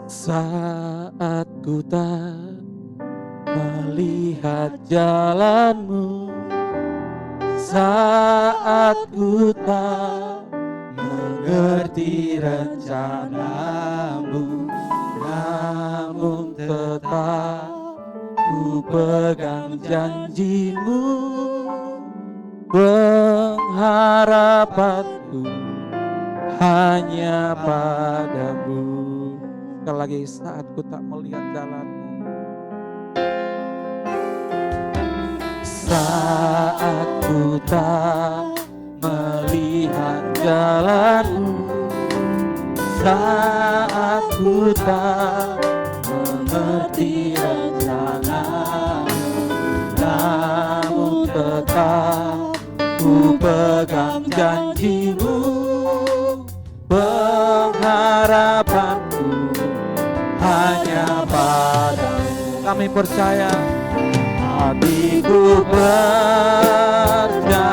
Saat ku tak melihat jalanmu, saat ku tak mengerti rencanamu, namun tetap ku pegang janjimu, pengharapanku hanya padamu. Sekali lagi, saat ku tak melihat jalanmu, saat ku tak melihat jalanmu, saat ku tak mengerti rencanamu, namun tetap ku pegang janjimu, pengharapanku hanya padamu. Kami percaya, hatiku percaya,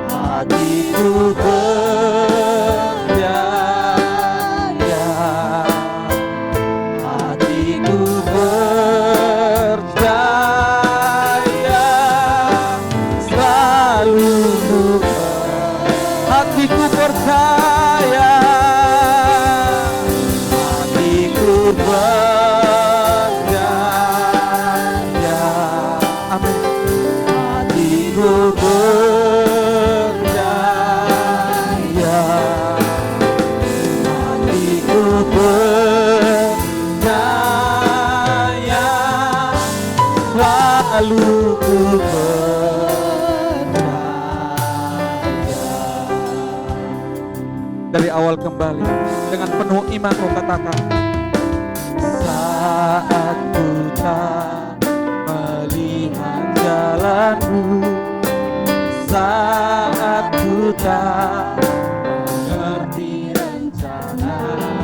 hatiku percaya, hatiku percaya, selalu hatiku percaya, hatiku percaya, amin. Hatiku percaya, hatiku percaya, selalu ku percaya. Dari awal kembali, dengan penuh iman kau katakan, saat ku tak melihat jalanmu, saat ku tak mengerti rencanamu,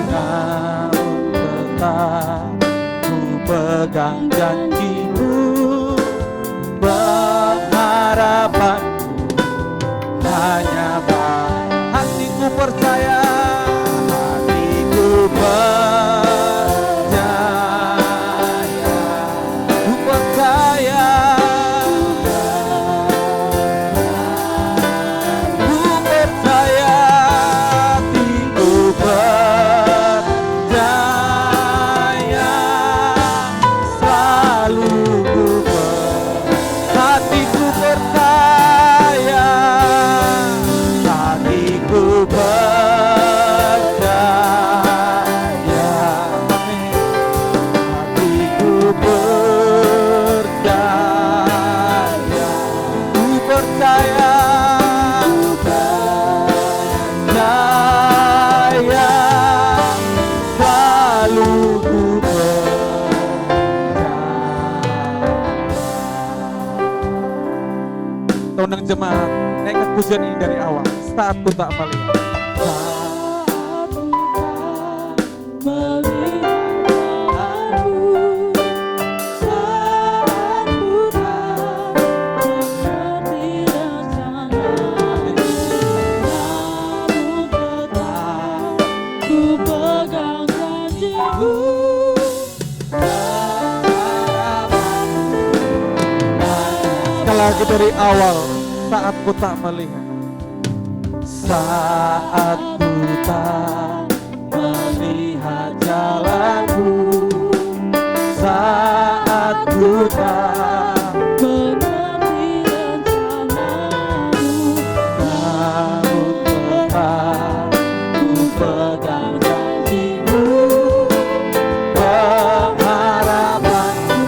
namun tetap ku pegang janjimu, pengharapanku hanya hatiku percaya, hatiku percaya, ku percaya, ku percaya, hatiku percaya, selalu ku hatiku percaya, hatiku percaya, amin. Hatiku percaya, ku percaya, percaya, selalu ku percaya. Tonton jemaat, naikkan pujian ini dari awal. Saat ku tak melihat, saat ku tak melihat jalanmu, saat ku tak mengerti rencanamu, namun tetap ku pegang janjimu, pengharapanku. Sekali lagi dari awal, saat ku tak melihat, saat ku tak melihat jalanmu, saat ku tak mengerti rencanamu, namun tetap ku pegang janjimu, pengharapanku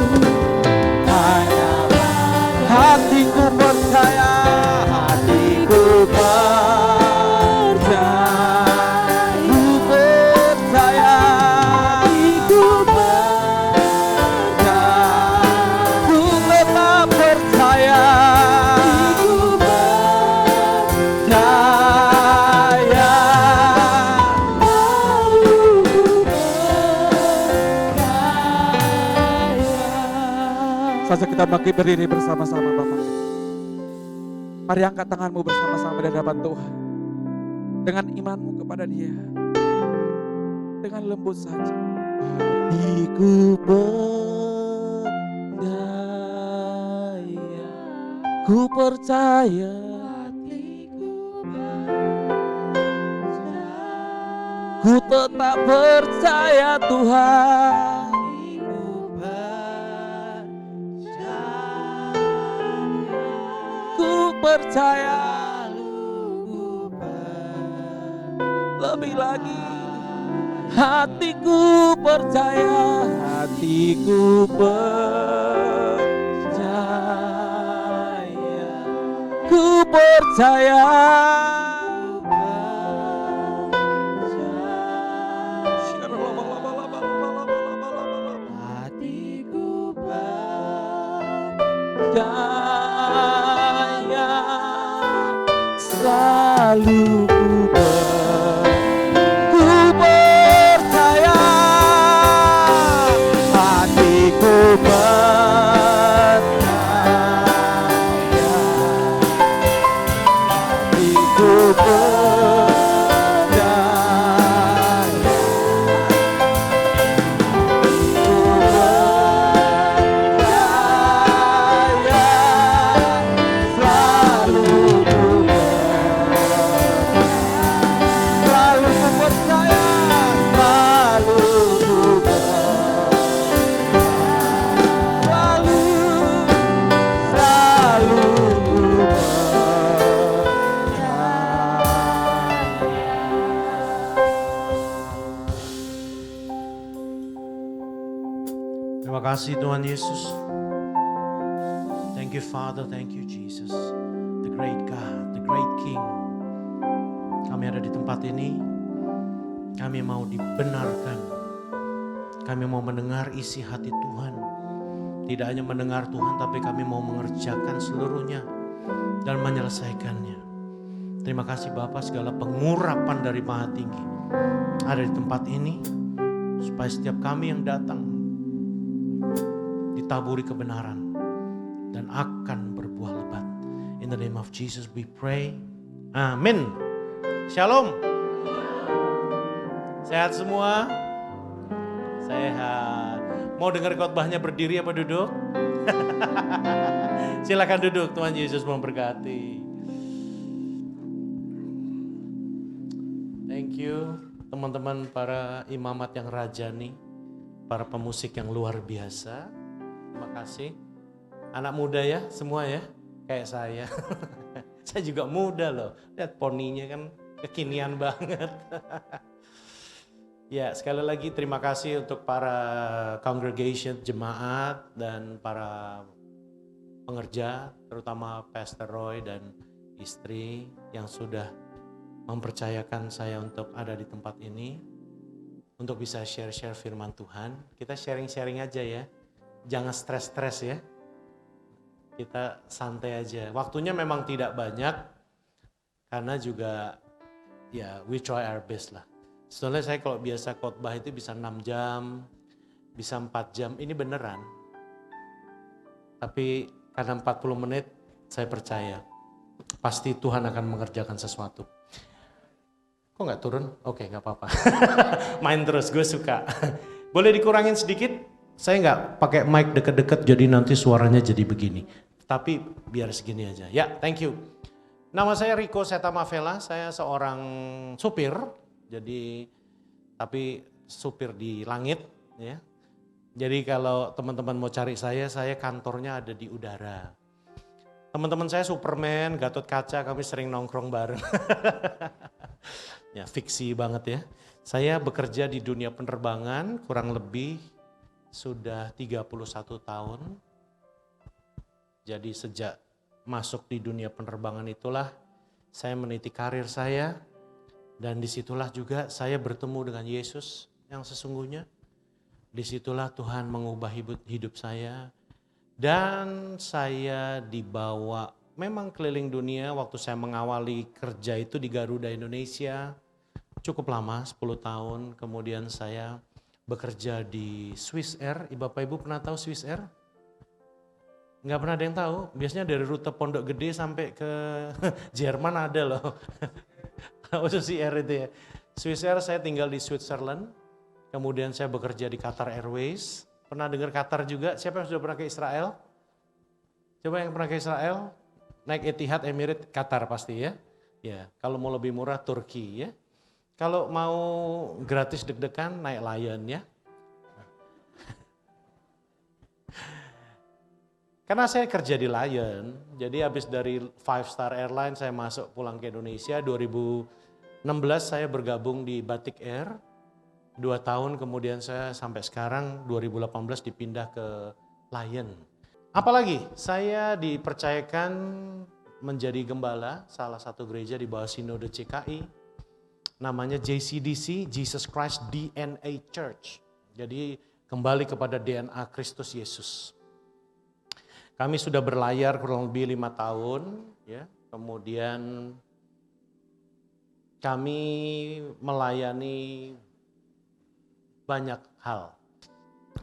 hanya hatiku percaya, hatiku percaya, ku percaya, hatiku percaya, ku tetap percaya, hatiku percaya, lalu ku percaya. Saja kita bangkit berdiri bersama-sama Bapak. Mari angkat tanganmu bersama-sama di hadapan Tuhan. dengan imanmu kepada Dia. Dengan lembut saja. Hatiku percaya, ku percaya. Ku tetap percaya Tuhan. Ku percaya. Lebih lagi. Hatiku percaya. Hatiku percaya. Ku percaya. Percaya selalu ku percaya, hatiku percaya, hatiku percaya, Terima kasih Tuhan Yesus. Thank you Father, thank you Jesus. The great God, the great King. Kami ada di tempat ini, kami mau dibenarkan. Kami mau mendengar isi hati Tuhan. Tidak hanya mendengar Tuhan, tapi kami mau mengerjakan seluruhnya dan menyelesaikannya. Terima kasih Bapa, segala pengurapan dari Maha Tinggi ada di tempat ini, supaya setiap kami yang datang ditaburi kebenaran dan akan berbuah lebat. In the name of Jesus we pray. Amin. Shalom. Sehat semua? Sehat. Mau dengar khotbahnya berdiri apa duduk? Silakan duduk, Tuhan Yesus memberkati. Thank you teman-teman para imamat yang rajani, para pemusik yang luar biasa. Terima kasih. Anak muda ya semua ya, kayak saya. Saya juga muda loh, lihat poninya kan kekinian banget. Ya, sekali lagi terima kasih untuk para congregation, jemaat, dan para pengerja, terutama Pastor Roy dan istri yang sudah mempercayakan saya untuk ada di tempat ini, untuk bisa share-share firman Tuhan. Kita sharing-sharing aja ya, jangan stres-stres ya, kita santai aja. Waktunya memang tidak banyak, karena juga ya we try our best lah. Soalnya saya kalau biasa khotbah itu bisa 6 jam, bisa 4 jam, ini beneran. Tapi karena 40 menit saya percaya, pasti Tuhan akan mengerjakan sesuatu. Kok gak turun? Oke, gak apa-apa. Main terus, gue suka. Boleh dikurangin sedikit? Saya gak pakai mic deket-deket jadi nanti suaranya jadi begini. Tapi biar segini aja. Ya, thank you. Nama saya Rico Setamavela, saya seorang supir. Jadi, tapi supir di langit ya. Jadi kalau teman-teman mau cari saya kantornya ada di udara. Teman-teman saya Superman, Gatot Kaca, kami sering nongkrong bareng. Ya, fiksi banget ya. Saya bekerja di dunia penerbangan kurang lebih sudah 31 tahun. Jadi sejak masuk di dunia penerbangan itulah saya meniti karir saya. Dan disitulah juga saya bertemu dengan Yesus yang sesungguhnya. Disitulah Tuhan mengubah hidup saya. Dan saya dibawa memang keliling dunia waktu saya mengawali kerja itu di Garuda Indonesia. Cukup lama, 10 tahun. Kemudian saya bekerja di Swiss Air. Bapak Ibu pernah tahu Swiss Air? Nggak pernah ada yang tahu. Biasanya dari rute Pondok Gede sampai ke Jerman ada loh. Swiss Air itu ya. Swiss Air saya tinggal di Switzerland, kemudian saya bekerja di Qatar Airways. Pernah dengar Qatar juga? Siapa yang sudah pernah ke Israel? Coba yang pernah ke Israel, naik Etihad Emirates Qatar pasti ya. Ya, kalau mau lebih murah Turki ya. Kalau mau gratis deg-degan naik Lion ya. Karena saya kerja di Lion, jadi habis dari 5-star airline saya masuk pulang ke Indonesia. 2016 saya bergabung di Batik Air. 2 tahun kemudian saya sampai sekarang 2018 dipindah ke Lion. Apalagi saya dipercayakan menjadi gembala salah satu gereja di bawah Sinode CKI. Namanya JCDC, Jesus Christ DNA Church. Jadi kembali kepada DNA Kristus Yesus. Kami sudah berlayar kurang lebih 5 tahun, ya. Kemudian kami melayani banyak hal.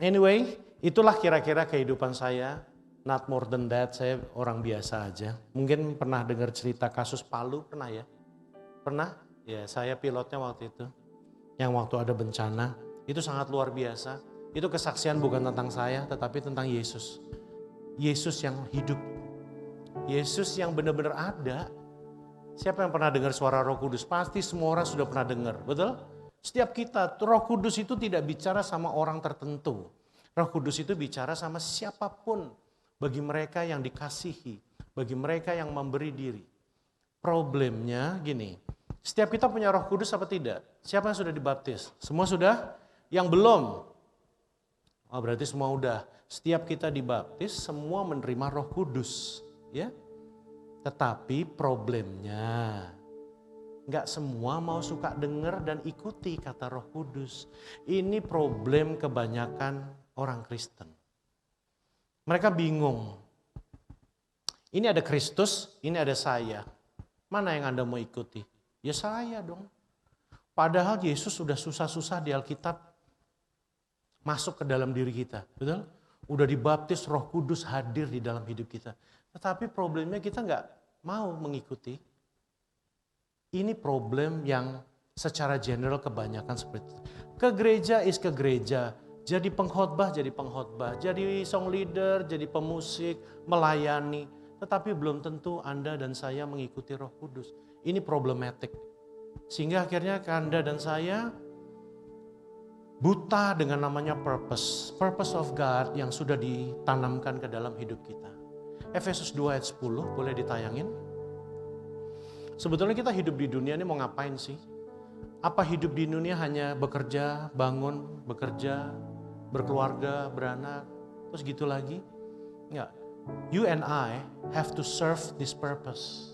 Anyway, itulah kira-kira kehidupan saya. Not more than that, saya orang biasa aja. Mungkin pernah dengar cerita kasus Palu, pernah ya? Pernah? Ya, saya pilotnya waktu itu. Yang waktu ada bencana, itu sangat luar biasa. Itu kesaksian bukan tentang saya, tetapi tentang Yesus. Yesus yang hidup. Yesus yang benar-benar ada. Siapa yang pernah dengar suara Roh Kudus? Pasti semua orang sudah pernah dengar, betul? Setiap kita, Roh Kudus itu tidak bicara sama orang tertentu. Roh Kudus itu bicara sama siapapun. Bagi mereka yang dikasihi, bagi mereka yang memberi diri. Problemnya gini, setiap kita punya Roh Kudus apa tidak? Siapa yang sudah dibaptis? Semua sudah? Yang belum? Oh, berarti semua udah. Setiap kita dibaptis, semua menerima Roh Kudus, ya. Tetapi problemnya, nggak semua mau suka dengar dan ikuti kata Roh Kudus. Ini problem kebanyakan orang Kristen. Mereka bingung. Ini ada Kristus, ini ada saya. Mana yang Anda mau ikuti? Ya saya dong. Padahal Yesus sudah susah-susah di Alkitab masuk ke dalam diri kita. Betul? Udah dibaptis, Roh Kudus hadir di dalam hidup kita. Tetapi problemnya kita nggak mau mengikuti. Ini problem yang secara general kebanyakan seperti itu. Ke gereja is ke gereja. Jadi pengkhotbah, jadi song leader, jadi pemusik, melayani. Tetapi belum tentu Anda dan saya mengikuti Roh Kudus. Ini problematik. Sehingga akhirnya Anda dan saya buta dengan namanya purpose. Purpose of God yang sudah ditanamkan ke dalam hidup kita. Efesus 2 ayat 10, boleh ditayangin? Sebetulnya kita hidup di dunia ini mau ngapain sih? Apa hidup di dunia hanya bekerja, bangun, bekerja, berkeluarga, beranak, terus gitu lagi? Enggak. You and I have to serve this purpose.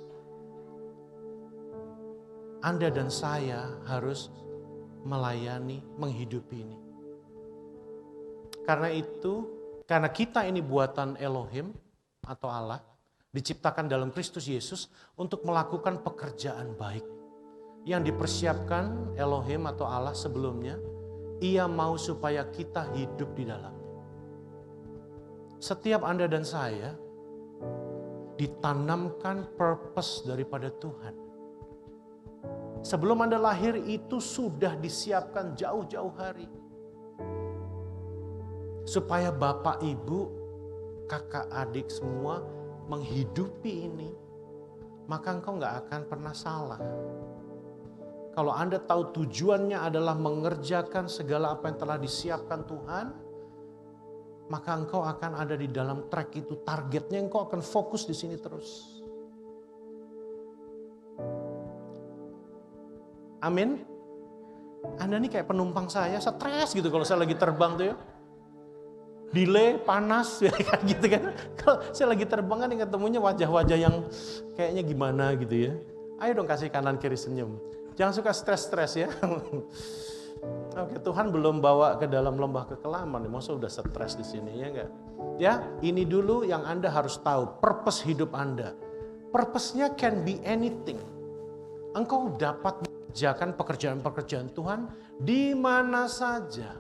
Anda dan saya harus melayani, menghidupi ini. Karena itu, karena kita ini buatan Elohim atau Allah, diciptakan dalam Kristus Yesus untuk melakukan pekerjaan baik. Yang dipersiapkan Elohim atau Allah sebelumnya, Ia mau supaya kita hidup di dalamnya. Setiap Anda dan saya ditanamkan purpose daripada Tuhan. Sebelum Anda lahir itu sudah disiapkan jauh-jauh hari. Supaya Bapak, Ibu, kakak, adik semua menghidupi ini. Maka engkau gak akan pernah salah. Kalau Anda tahu tujuannya adalah mengerjakan segala apa yang telah disiapkan Tuhan, maka engkau akan ada di dalam track itu, targetnya engkau akan fokus di sini terus. Amin. Anda nih kayak penumpang saya, stres gitu kalau saya lagi terbang tuh ya. Delay, panas, ya kan gitu kan. Kalau saya lagi terbang kan ketemunya wajah-wajah yang kayaknya gimana gitu ya. Ayo dong kasih kanan kiri senyum. Jangan suka stres-stres ya. Oke, Tuhan belum bawa ke dalam lembah kekelaman, masa udah stres di sini ya enggak? Ya, ini dulu yang Anda harus tahu, purpose hidup Anda. Purpose-nya can be anything. Engkau dapat mengerjakan pekerjaan-pekerjaan Tuhan di mana saja.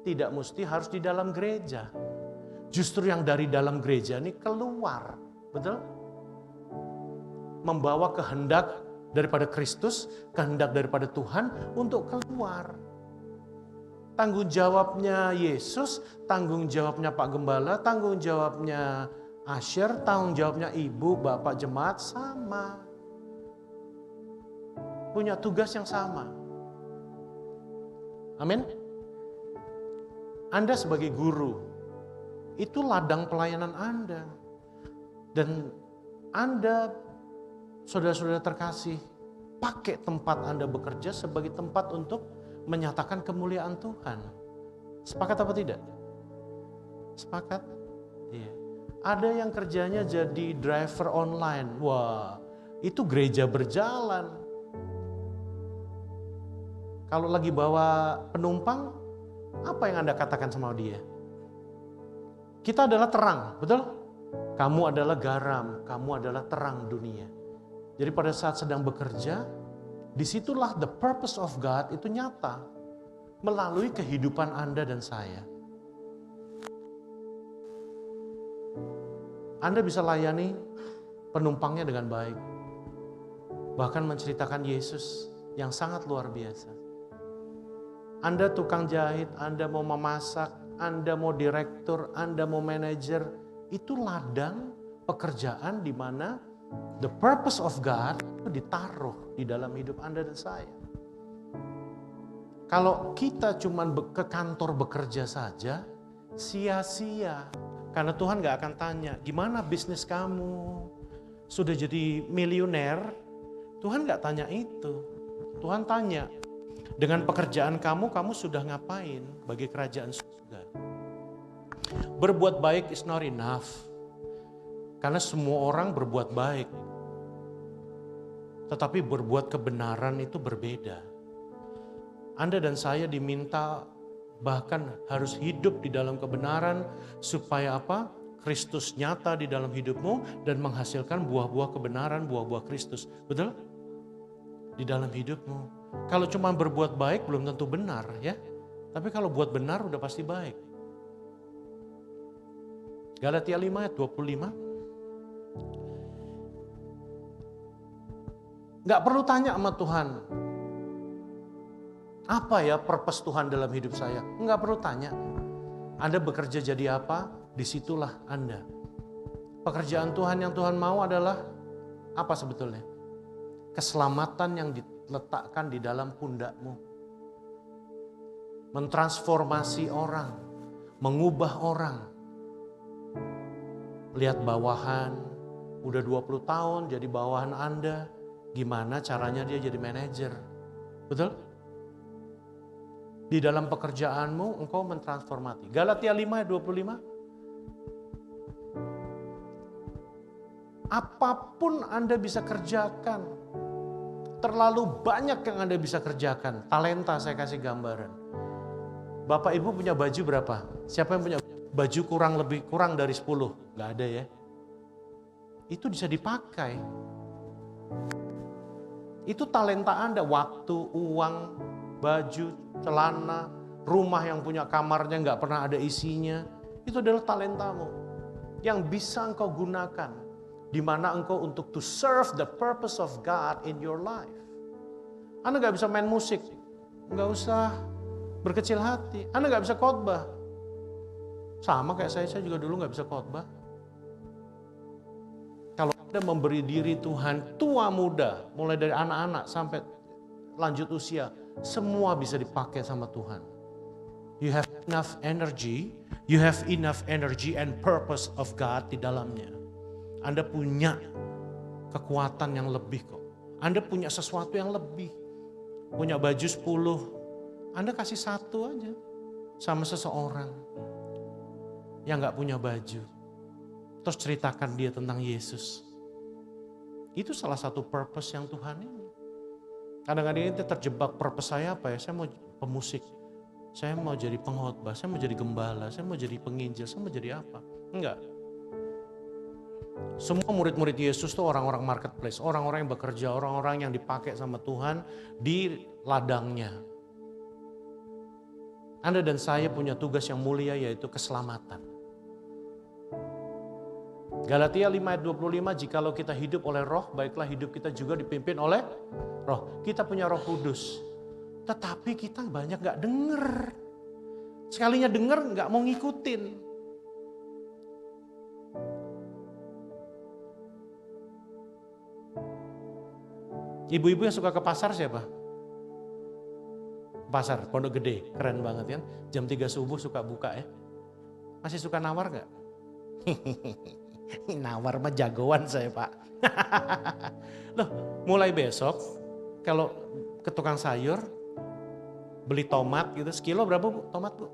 Tidak mesti harus di dalam gereja. Justru yang dari dalam gereja ini keluar, betul? Membawa kehendak daripada Kristus, kehendak daripada Tuhan untuk keluar. Tanggung jawabnya Yesus, tanggung jawabnya Pak Gembala, tanggung jawabnya Asher, tanggung jawabnya Ibu, Bapak Jemaat sama. Punya tugas yang sama. Amin. Anda sebagai guru, itu ladang pelayanan Anda. Dan Anda, saudara-saudara terkasih, pakai tempat Anda bekerja sebagai tempat untuk menyatakan kemuliaan Tuhan. Sepakat apa tidak? Sepakat? Iya. Ada yang kerjanya jadi driver online. Wah, itu gereja berjalan. Kalau lagi bawa penumpang, apa yang Anda katakan sama dia? Kita adalah terang, betul? Kamu adalah garam, kamu adalah terang dunia. Jadi pada saat sedang bekerja, disitulah the purpose of God itu nyata melalui kehidupan Anda dan saya. Anda bisa layani penumpangnya dengan baik. Bahkan menceritakan Yesus yang sangat luar biasa. Anda tukang jahit, Anda mau memasak, Anda mau direktur, Anda mau manajer, itu ladang pekerjaan di mana the purpose of God itu ditaruh di dalam hidup Anda dan saya. Kalau kita cuma ke kantor bekerja saja, sia-sia. Karena Tuhan gak akan tanya, gimana bisnis kamu? Sudah jadi miliuner? Tuhan gak tanya itu. Tuhan tanya, dengan pekerjaan kamu sudah ngapain bagi kerajaan surga? Berbuat baik is not enough. Karena semua orang berbuat baik. Tetapi berbuat kebenaran itu berbeda. Anda dan saya diminta bahkan harus hidup di dalam kebenaran supaya apa? Kristus nyata di dalam hidupmu dan menghasilkan buah-buah kebenaran, buah-buah Kristus. Betul? Di dalam hidupmu. Kalau cuma berbuat baik belum tentu benar ya. Tapi kalau buat benar udah pasti baik. Galatia 5 ayat 25. Gak perlu tanya sama Tuhan. Apa ya purpose Tuhan dalam hidup saya? Gak perlu tanya. Anda bekerja jadi apa? Disitulah Anda. Pekerjaan Tuhan yang Tuhan mau adalah apa sebetulnya? Keselamatan yang diletakkan di dalam pundakmu. Mentransformasi orang. Mengubah orang. Lihat bawahan, udah 20 tahun jadi bawahan Anda. Gimana caranya dia jadi manajer? Betul? Di dalam pekerjaanmu engkau mentransformasi. Galatia 5 ayat 25. Apapun Anda bisa kerjakan. Terlalu banyak yang Anda bisa kerjakan. Talenta saya kasih gambaran. Bapak Ibu punya baju berapa? Siapa yang punya baju kurang dari 10? Gak ada ya. Itu bisa dipakai. Itu talenta Anda. Waktu, uang, baju, celana, rumah yang punya kamarnya gak pernah ada isinya. Itu adalah talentamu. Yang bisa engkau gunakan. Di mana engkau untuk to serve the purpose of God in your life. Anda gak bisa main musik, gak usah berkecil hati. Anda gak bisa khotbah. Sama kayak saya juga dulu gak bisa khotbah. Kalau Anda memberi diri Tuhan, tua muda, mulai dari anak-anak sampai lanjut usia, semua bisa dipakai sama Tuhan. You have enough energy and purpose of God di dalamnya. Anda punya kekuatan yang lebih kok. Anda punya sesuatu yang lebih. Punya baju 10, Anda kasih 1 aja sama seseorang yang gak punya baju. Terus ceritakan dia tentang Yesus. Itu salah satu purpose yang Tuhan ini. Kadang-kadang kita terjebak, purpose saya apa ya? Saya mau pemusik, saya mau jadi pengkhotbah, saya mau jadi gembala, saya mau jadi penginjil, saya mau jadi apa? Enggak. Semua murid-murid Yesus itu orang-orang marketplace, orang-orang yang bekerja, orang-orang yang dipakai sama Tuhan di ladangnya. Anda dan saya punya tugas yang mulia yaitu keselamatan. Galatia 5 ayat 25, jikalau kita hidup oleh roh, baiklah hidup kita juga dipimpin oleh roh. Kita punya Roh Kudus, tetapi kita banyak gak denger. Sekalinya denger gak mau ngikutin. Ibu-ibu yang suka ke pasar siapa? Pasar, Pondok Gede, keren banget kan. Jam 3 subuh suka buka ya. Masih suka nawar gak? Nawar mah jagoan saya Pak. Loh, mulai besok kalau ke tukang sayur beli tomat gitu, sekilo berapa Bu tomat Bu?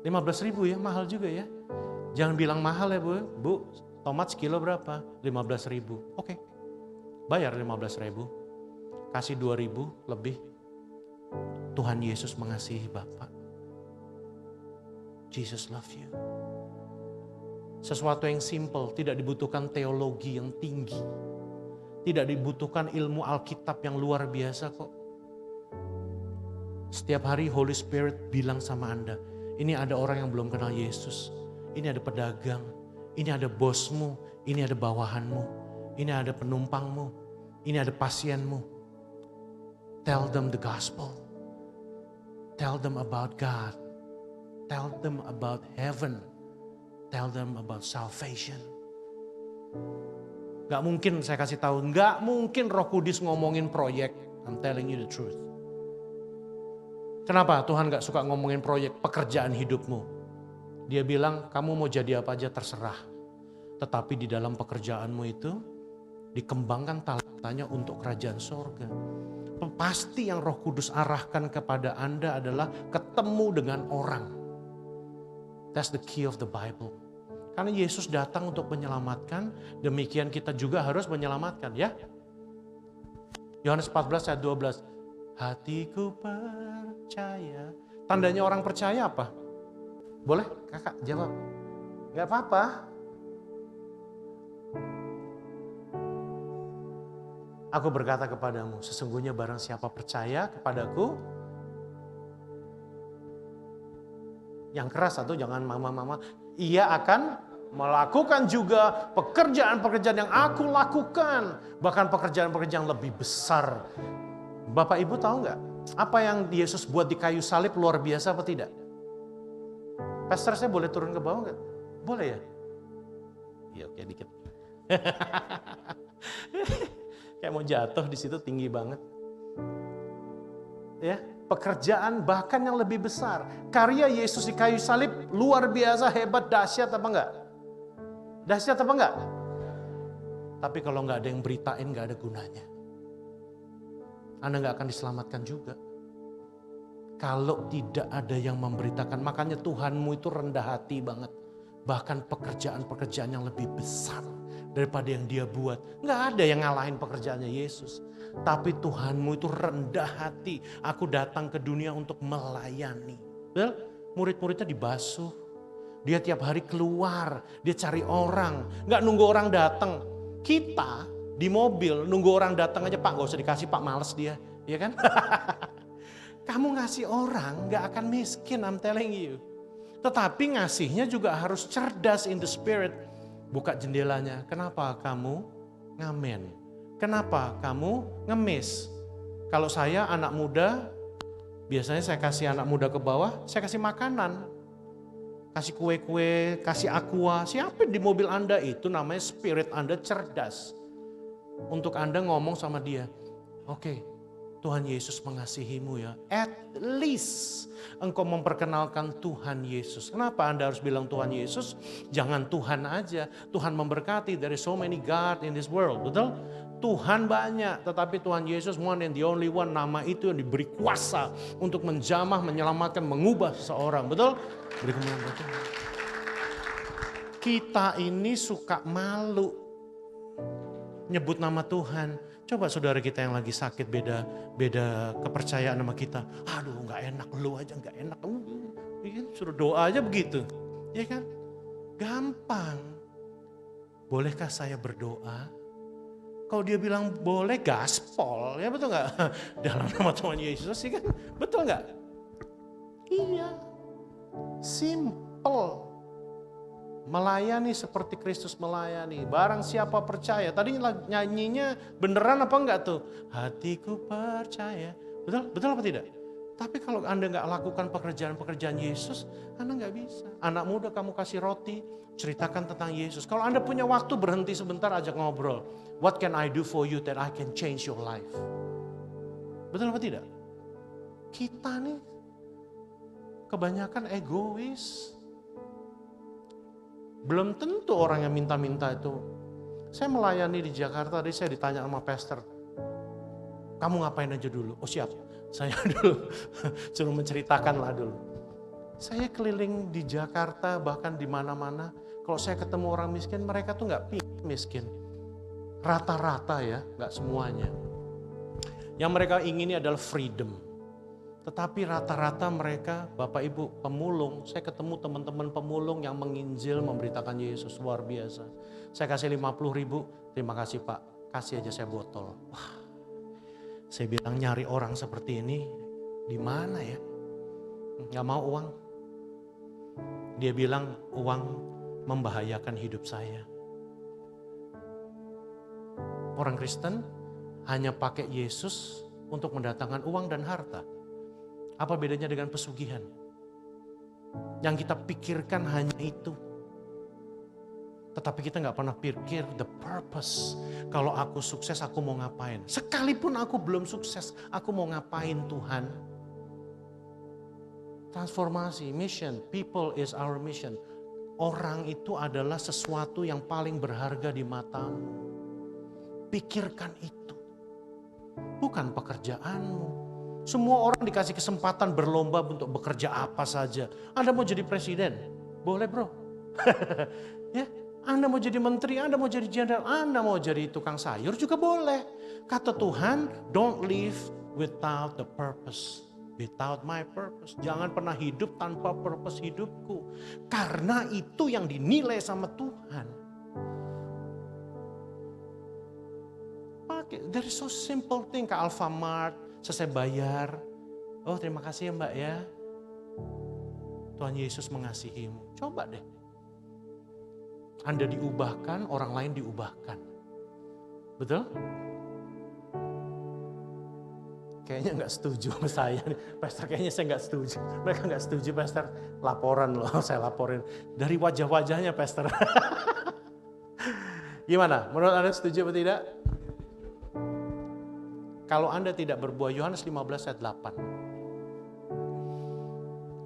15.000 ya, mahal juga ya. Jangan bilang mahal ya Bu. Bu, tomat sekilo berapa? 15.000. Oke. Bayar 15.000. Kasih 2.000 lebih. Tuhan Yesus mengasihi Bapak. Jesus love you. Sesuatu yang simple, tidak dibutuhkan teologi yang tinggi. Tidak dibutuhkan ilmu Alkitab yang luar biasa kok. Setiap hari Holy Spirit bilang sama Anda, ini ada orang yang belum kenal Yesus. Ini ada pedagang, ini ada bosmu, ini ada bawahanmu, ini ada penumpangmu, ini ada pasienmu. Tell them the gospel. Tell them about God. Tell them about heaven. Tell them about salvation. Gak mungkin saya kasih tahu, gak mungkin Roh Kudus ngomongin proyek. I'm telling you the truth. Kenapa Tuhan gak suka ngomongin proyek pekerjaan hidupmu? Dia bilang kamu mau jadi apa aja terserah. Tetapi di dalam pekerjaanmu itu dikembangkan talentanya untuk kerajaan sorga. Pasti yang Roh Kudus arahkan kepada Anda adalah ketemu dengan orang. That's the key of the Bible. Karena Yesus datang untuk menyelamatkan, demikian kita juga harus menyelamatkan ya. Yohanes 14 ayat 12. Hatiku percaya. Tandanya orang percaya apa? Boleh kakak jawab? Gak apa-apa. Aku berkata kepadamu, sesungguhnya barang siapa percaya kepadaku, yang keras atau jangan mama-mama, ia akan melakukan juga pekerjaan-pekerjaan yang aku lakukan. Bahkan pekerjaan-pekerjaan yang lebih besar. Bapak Ibu tahu nggak? Apa yang Yesus buat di kayu salib luar biasa apa tidak? Pastor saya boleh turun ke bawah nggak? Boleh ya? Iya oke dikit. Kayak mau jatuh di situ tinggi banget. Ya, pekerjaan bahkan yang lebih besar. Karya Yesus di kayu salib luar biasa, hebat, dahsyat apa enggak? Dahsyat apa enggak? Tapi kalau enggak ada yang beritain enggak ada gunanya. Anda enggak akan diselamatkan juga. Kalau tidak ada yang memberitakan, makanya Tuhanmu itu rendah hati banget. Bahkan pekerjaan-pekerjaan yang lebih besar daripada yang dia buat. Enggak ada yang ngalahin pekerjaannya Yesus. Tapi Tuhanmu itu rendah hati. Aku datang ke dunia untuk melayani. Well, murid-muridnya dibasuh. Dia tiap hari keluar. Dia cari orang. Enggak nunggu orang datang. Kita di mobil nunggu orang datang aja. Pak gak usah dikasih Pak, males dia. Iya kan? Kamu ngasih orang gak akan miskin, I'm telling you. Tetapi ngasihnya juga harus cerdas in the spirit. Buka jendelanya. Kenapa kamu ngamen? Kenapa kamu ngemis? Kalau saya anak muda, biasanya saya kasih anak muda ke bawah, saya kasih makanan. Kasih kue-kue, kasih aqua. Siapa di mobil Anda itu namanya spirit Anda cerdas. Untuk Anda ngomong sama dia, oke, Tuhan Yesus mengasihimu ya. At least engkau memperkenalkan Tuhan Yesus. Kenapa Anda harus bilang Tuhan Yesus? Jangan Tuhan aja. Tuhan memberkati. There is so many God in this world. Betul? Tuhan banyak. Tetapi Tuhan Yesus one and the only one. Nama itu yang diberi kuasa untuk menjamah, menyelamatkan, mengubah seseorang. Betul? Beri kemuliaan buat Tuhan. Kita ini suka malu nyebut nama Tuhan. Coba saudara kita yang lagi sakit beda kepercayaan sama kita. Aduh nggak enak, lu aja nggak enak. Suruh doa aja begitu. Ya kan? Gampang. Bolehkah saya berdoa? Kalau dia bilang boleh, gaspol. Ya betul nggak? Dalam nama Tuhan Yesus sih kan? Betul nggak? Iya. Simple. Melayani seperti Kristus melayani. Barang siapa percaya. Tadi nyanyinya beneran apa enggak tuh? Hatiku percaya. Betul? Betul apa tidak? Tapi kalau Anda nggak lakukan pekerjaan-pekerjaan Yesus, Anda nggak bisa. Anak muda kamu kasih roti, ceritakan tentang Yesus. Kalau Anda punya waktu, berhenti sebentar, ajak ngobrol. What can I do for you that I can change your life? Betul apa tidak? Kita nih kebanyakan egois. Belum tentu orang yang minta-minta itu. Saya melayani di Jakarta, tadi saya ditanya sama pastor, kamu ngapain aja dulu? Oh siap, saya dulu suruh menceritakan lah dulu. Saya keliling di Jakarta, bahkan di mana-mana. Kalau saya ketemu orang miskin, mereka tuh nggak miskin. Rata-rata ya, nggak semuanya. Yang mereka ingini adalah freedom. Tetapi rata-rata mereka, Bapak Ibu pemulung, saya ketemu teman-teman pemulung yang menginjil, memberitakan Yesus, luar biasa. Saya kasih 50.000, terima kasih Pak, kasih aja saya botol. Wah, saya bilang nyari orang seperti ini di mana ya? Gak mau uang. Dia bilang uang membahayakan hidup saya. Orang Kristen hanya pakai Yesus untuk mendatangkan uang dan harta. Apa bedanya dengan pesugihan? Yang kita pikirkan hanya itu. Tetapi kita gak pernah pikir the purpose. Kalau aku sukses, aku mau ngapain? Sekalipun aku belum sukses, aku mau ngapain Tuhan? Transformasi, mission, people is our mission. Orang itu adalah sesuatu yang paling berharga di matamu. Pikirkan itu. Bukan pekerjaanmu. Semua orang dikasih kesempatan berlomba untuk bekerja apa saja. Anda mau jadi presiden? Boleh bro. Ya, Anda mau jadi menteri, Anda mau jadi jenderal, Anda mau jadi tukang sayur juga boleh. Kata Tuhan, don't live without the purpose. Without my purpose. Jangan pernah hidup tanpa purpose hidupku. Karena itu yang dinilai sama Tuhan. Pakai, there is so simple thing ke Alfamart, selesai bayar. Oh terima kasih ya Mbak ya. Tuhan Yesus mengasihimu. Coba deh. Anda diubahkan, orang lain diubahkan. Betul? Kayaknya nggak setuju sama saya nih. Pastor kayaknya saya nggak setuju. Mereka nggak setuju Pastor. Laporan loh, saya laporin. Dari wajah-wajahnya Pastor. Gimana? Menurut Anda setuju atau tidak? Kalau Anda tidak berbuah, Yohanes 15 ayat 8.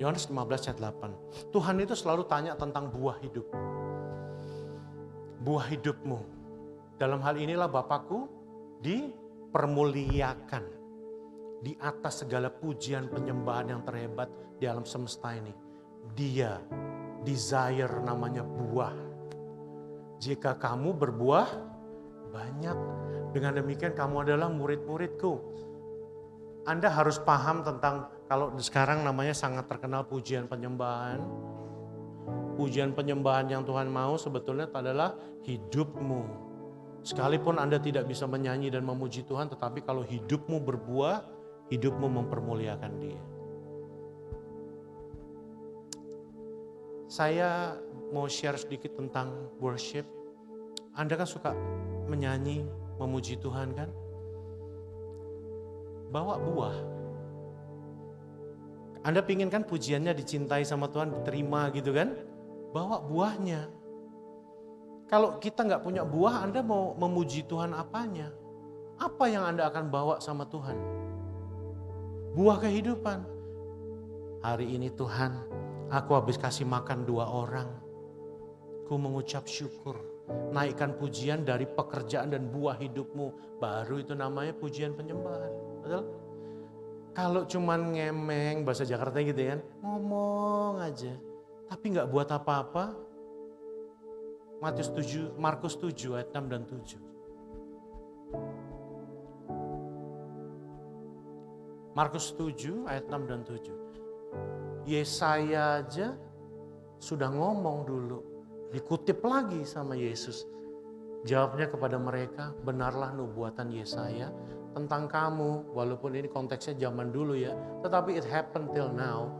Yohanes 15 ayat 8. Tuhan itu selalu tanya tentang buah hidup. Buah hidupmu. Dalam hal inilah Bapakku dipermuliakan. Di atas segala pujian penyembahan yang terhebat di alam semesta ini. Dia desire namanya buah. Jika kamu berbuah banyak, dengan demikian kamu adalah murid-muridku. Anda harus paham tentang, kalau sekarang namanya sangat terkenal pujian penyembahan. Pujian penyembahan yang Tuhan mau sebetulnya adalah hidupmu. Sekalipun Anda tidak bisa menyanyi dan memuji Tuhan, tetapi kalau hidupmu berbuah, hidupmu mempermuliakan Dia. Saya mau share sedikit tentang worship. Anda kan suka menyanyi, memuji Tuhan kan? Bawa buah. Anda pingin kan pujiannya dicintai sama Tuhan, diterima gitu kan? Bawa buahnya. Kalau kita nggak punya buah, Anda mau memuji Tuhan apanya? Apa yang Anda akan bawa sama Tuhan? Buah kehidupan. Hari ini Tuhan, aku habis kasih makan 2 orang. Ku mengucap syukur. Naikkan pujian dari pekerjaan dan buah hidupmu. Baru itu namanya pujian penyembahan. Betul? Kalau cuman ngemeng, bahasa Jakarta gitu kan, ngomong aja. Tapi gak buat apa-apa. Markus 7 ayat 6 dan 7. Markus 7 ayat 6 dan 7. Yesaya aja sudah ngomong dulu. Dikutip lagi sama Yesus. Jawabnya kepada mereka, benarlah nubuatan Yesaya tentang kamu. Walaupun ini konteksnya zaman dulu ya. Tetapi it happened till now.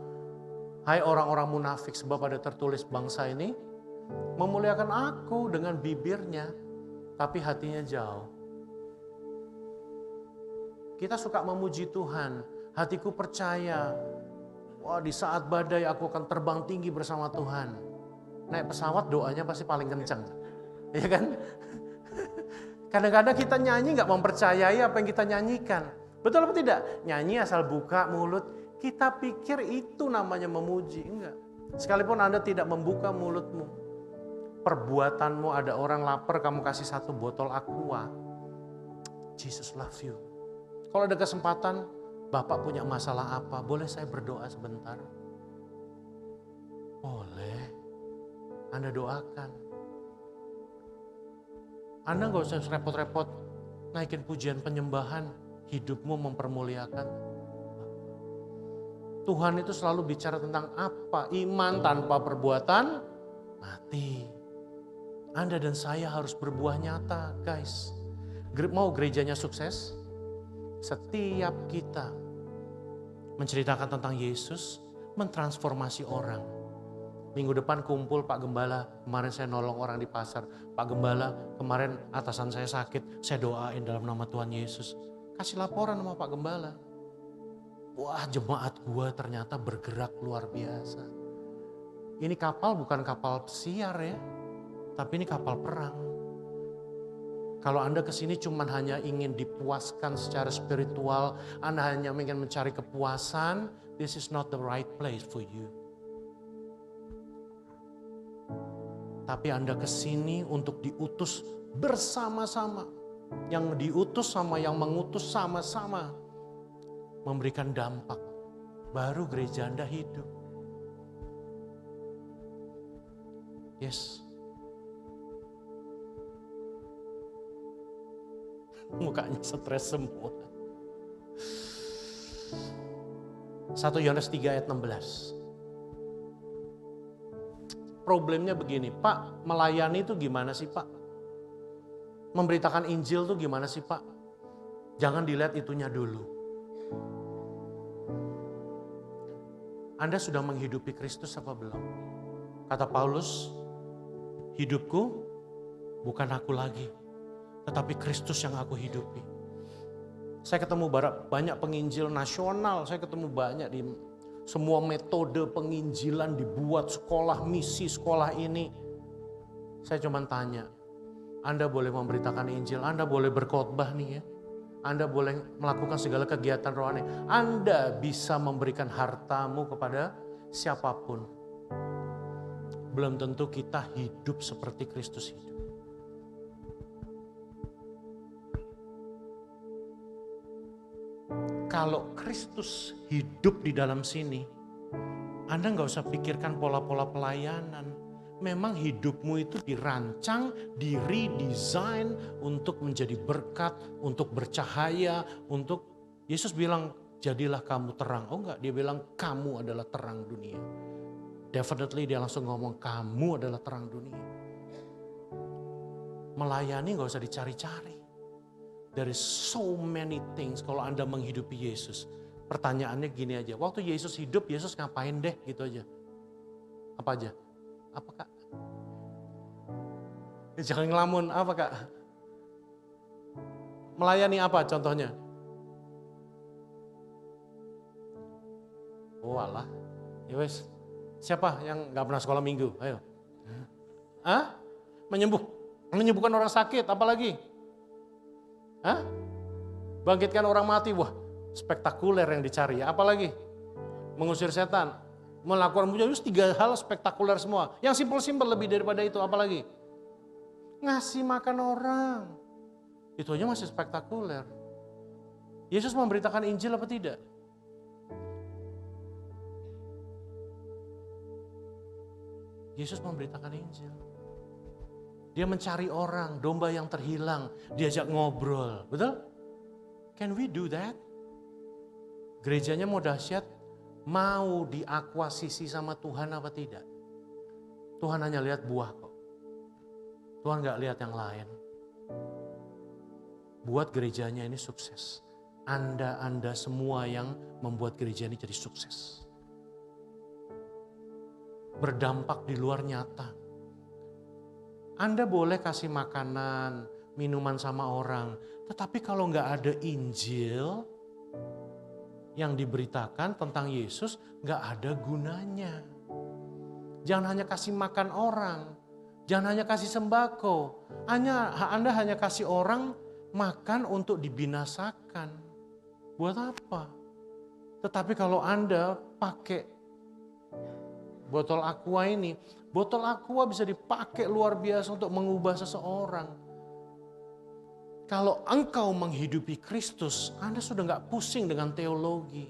Hai orang-orang munafik, sebab ada tertulis bangsa ini Memuliakan aku dengan bibirnya, tapi hatinya jauh. Kita suka memuji Tuhan, hatiku percaya, wah di saat badai aku akan terbang tinggi bersama Tuhan. Naik pesawat doanya pasti paling kencang, ya kan? Kadang-kadang kita nyanyi gak mempercayai apa yang kita nyanyikan. Betul apa tidak? Nyanyi asal buka mulut, kita pikir itu namanya memuji. Enggak. Sekalipun Anda tidak membuka mulutmu, perbuatanmu, ada orang lapar, kamu kasih 1 botol aqua. Jesus love you. Kalau ada kesempatan, Bapak punya masalah apa? Boleh saya berdoa sebentar? Boleh. Anda doakan. Anda gak usah repot-repot naikin pujian penyembahan. Hidupmu mempermuliakan. Tuhan itu selalu bicara tentang apa? Iman tanpa perbuatan, mati. Anda dan saya harus berbuah nyata, guys. Mau gerejanya sukses? Setiap kita menceritakan tentang Yesus, mentransformasi orang. Minggu depan kumpul Pak Gembala, kemarin saya nolong orang di pasar. Pak Gembala, kemarin atasan saya sakit, saya doain dalam nama Tuhan Yesus. Kasih laporan sama Pak Gembala. Wah, jemaat gua ternyata bergerak luar biasa. Ini kapal bukan kapal pesiar ya, tapi ini kapal perang. Kalau Anda kesini cuma hanya ingin dipuaskan secara spiritual, Anda hanya ingin mencari kepuasan, this is not the right place for you. Tapi Anda kesini untuk diutus bersama-sama. Yang diutus sama yang mengutus sama-sama. Memberikan dampak. Baru gereja Anda hidup. Yes. Mukanya stres semua. 1 Yohanes 3 ayat 16. Problemnya begini, Pak, melayani itu gimana sih Pak? Memberitakan Injil itu gimana sih Pak? Jangan dilihat itunya dulu. Anda sudah menghidupi Kristus apa belum? Kata Paulus, hidupku bukan aku lagi, tetapi Kristus yang aku hidupi. Saya ketemu banyak penginjil nasional, saya ketemu banyak di semua metode penginjilan dibuat, sekolah misi, sekolah ini. Saya cuma tanya, Anda boleh memberitakan Injil, Anda boleh berkhotbah nih ya. Anda boleh melakukan segala kegiatan rohani. Anda bisa memberikan hartamu kepada siapapun. Belum tentu kita hidup seperti Kristus hidup. Kalau Kristus hidup di dalam sini, Anda nggak usah pikirkan pola-pola pelayanan. Memang hidupmu itu dirancang, diredesign untuk menjadi berkat, untuk bercahaya, untuk Yesus bilang, jadilah kamu terang. Oh enggak, dia bilang kamu adalah terang dunia. Definitely dia langsung ngomong kamu adalah terang dunia. Melayani nggak usah dicari-cari. There is so many things kalau Anda menghidupi Yesus. Pertanyaannya gini aja, waktu Yesus hidup, Yesus ngapain deh gitu aja. Apa aja? Apa Kak? Jangan ngelamun, apa Kak? Melayani apa contohnya? Oh alah, ya wes. Siapa yang gak pernah sekolah minggu? Ayo. Hah? Menyembuhkan orang sakit, apalagi? Hah? Bangkitkan orang mati, wah spektakuler yang dicari, apalagi? Mengusir setan. Melakukan mujizat itu 3 hal spektakuler semua. Yang simpel-simpel lebih daripada itu, apalagi? Ngasih makan orang. Itu aja masih spektakuler. Yesus memberitakan Injil apa tidak? Yesus memberitakan Injil. Dia mencari orang, domba yang terhilang, diajak ngobrol, betul? Can we do that? Gerejanya mau dahsyat, mau diakuasisi sama Tuhan apa tidak? Tuhan hanya lihat buah kok. Tuhan gak lihat yang lain. Buat gerejanya ini sukses. Anda semua yang membuat gereja ini jadi sukses. Berdampak di luar nyata. Anda boleh kasih makanan, minuman sama orang. Tetapi kalau nggak ada Injil yang diberitakan tentang Yesus, nggak ada gunanya. Jangan hanya kasih makan orang. Jangan hanya kasih sembako. Anda hanya kasih orang makan untuk dibinasakan. Buat apa? Tetapi kalau Anda pakai botol aqua ini, botol aqua bisa dipakai luar biasa untuk mengubah seseorang. Kalau engkau menghidupi Kristus, Anda sudah nggak pusing dengan teologi.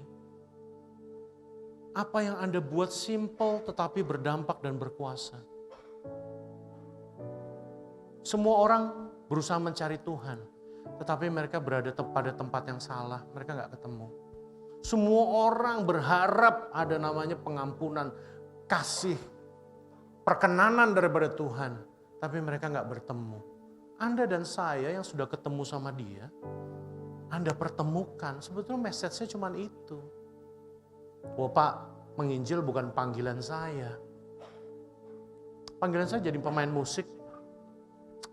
Apa yang Anda buat simple tetapi berdampak dan berkuasa. Semua orang berusaha mencari Tuhan, tetapi mereka berada pada tempat yang salah, mereka nggak ketemu. Semua orang berharap ada namanya pengampunan, kasih, perkenanan daripada Tuhan, tapi mereka nggak bertemu. Anda dan saya yang sudah ketemu sama Dia, Anda pertemukan, sebetulnya message-nya cuma itu. Oh Pak, menginjil bukan panggilan saya. Panggilan saya jadi pemain musik.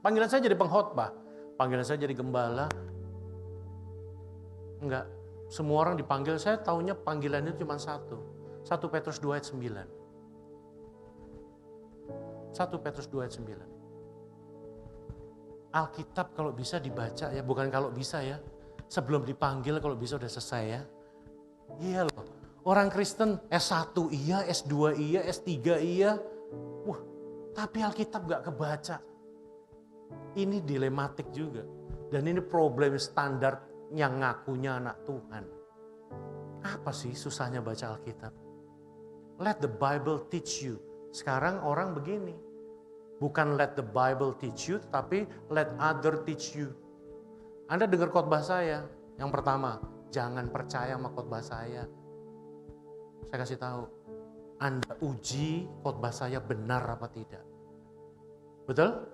Panggilan saya jadi pengkhotbah. Panggilan saya jadi gembala. Enggak. Semua orang dipanggil, saya taunya panggilan itu cuma satu. 1 Petrus 2 ayat 9. 1 Petrus 2 ayat 9. Alkitab kalau bisa dibaca ya, bukan kalau bisa ya. Sebelum dipanggil kalau bisa udah selesai ya. Iya loh. Orang Kristen S1 iya, S2 iya, S3 iya. Wah, tapi Alkitab gak kebaca. Ini dilematik juga. Dan ini problem standar yang ngakunya anak Tuhan. Apa sih susahnya baca Alkitab? Let the Bible teach you. Sekarang orang begini. Bukan let the Bible teach you, tapi let other teach you. Anda dengar khotbah saya. Yang pertama, jangan percaya sama khotbah saya. Saya kasih tahu, Anda uji khotbah saya benar apa tidak. Betul?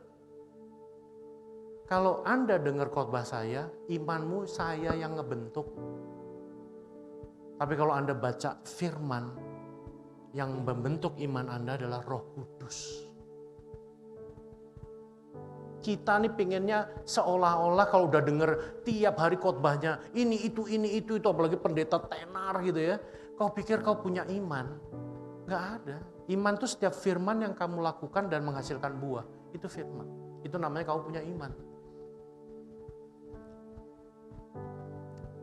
Kalau Anda dengar khotbah saya, imanmu saya yang ngebentuk. Tapi kalau Anda baca firman, yang membentuk iman Anda adalah Roh Kudus. Kita nih pengennya seolah-olah kalau udah denger tiap hari khotbahnya, ini itu, apalagi pendeta tenar gitu ya. Kau pikir kau punya iman? Gak ada. Iman itu setiap firman yang kamu lakukan dan menghasilkan buah. Itu firman. Itu namanya kamu punya iman.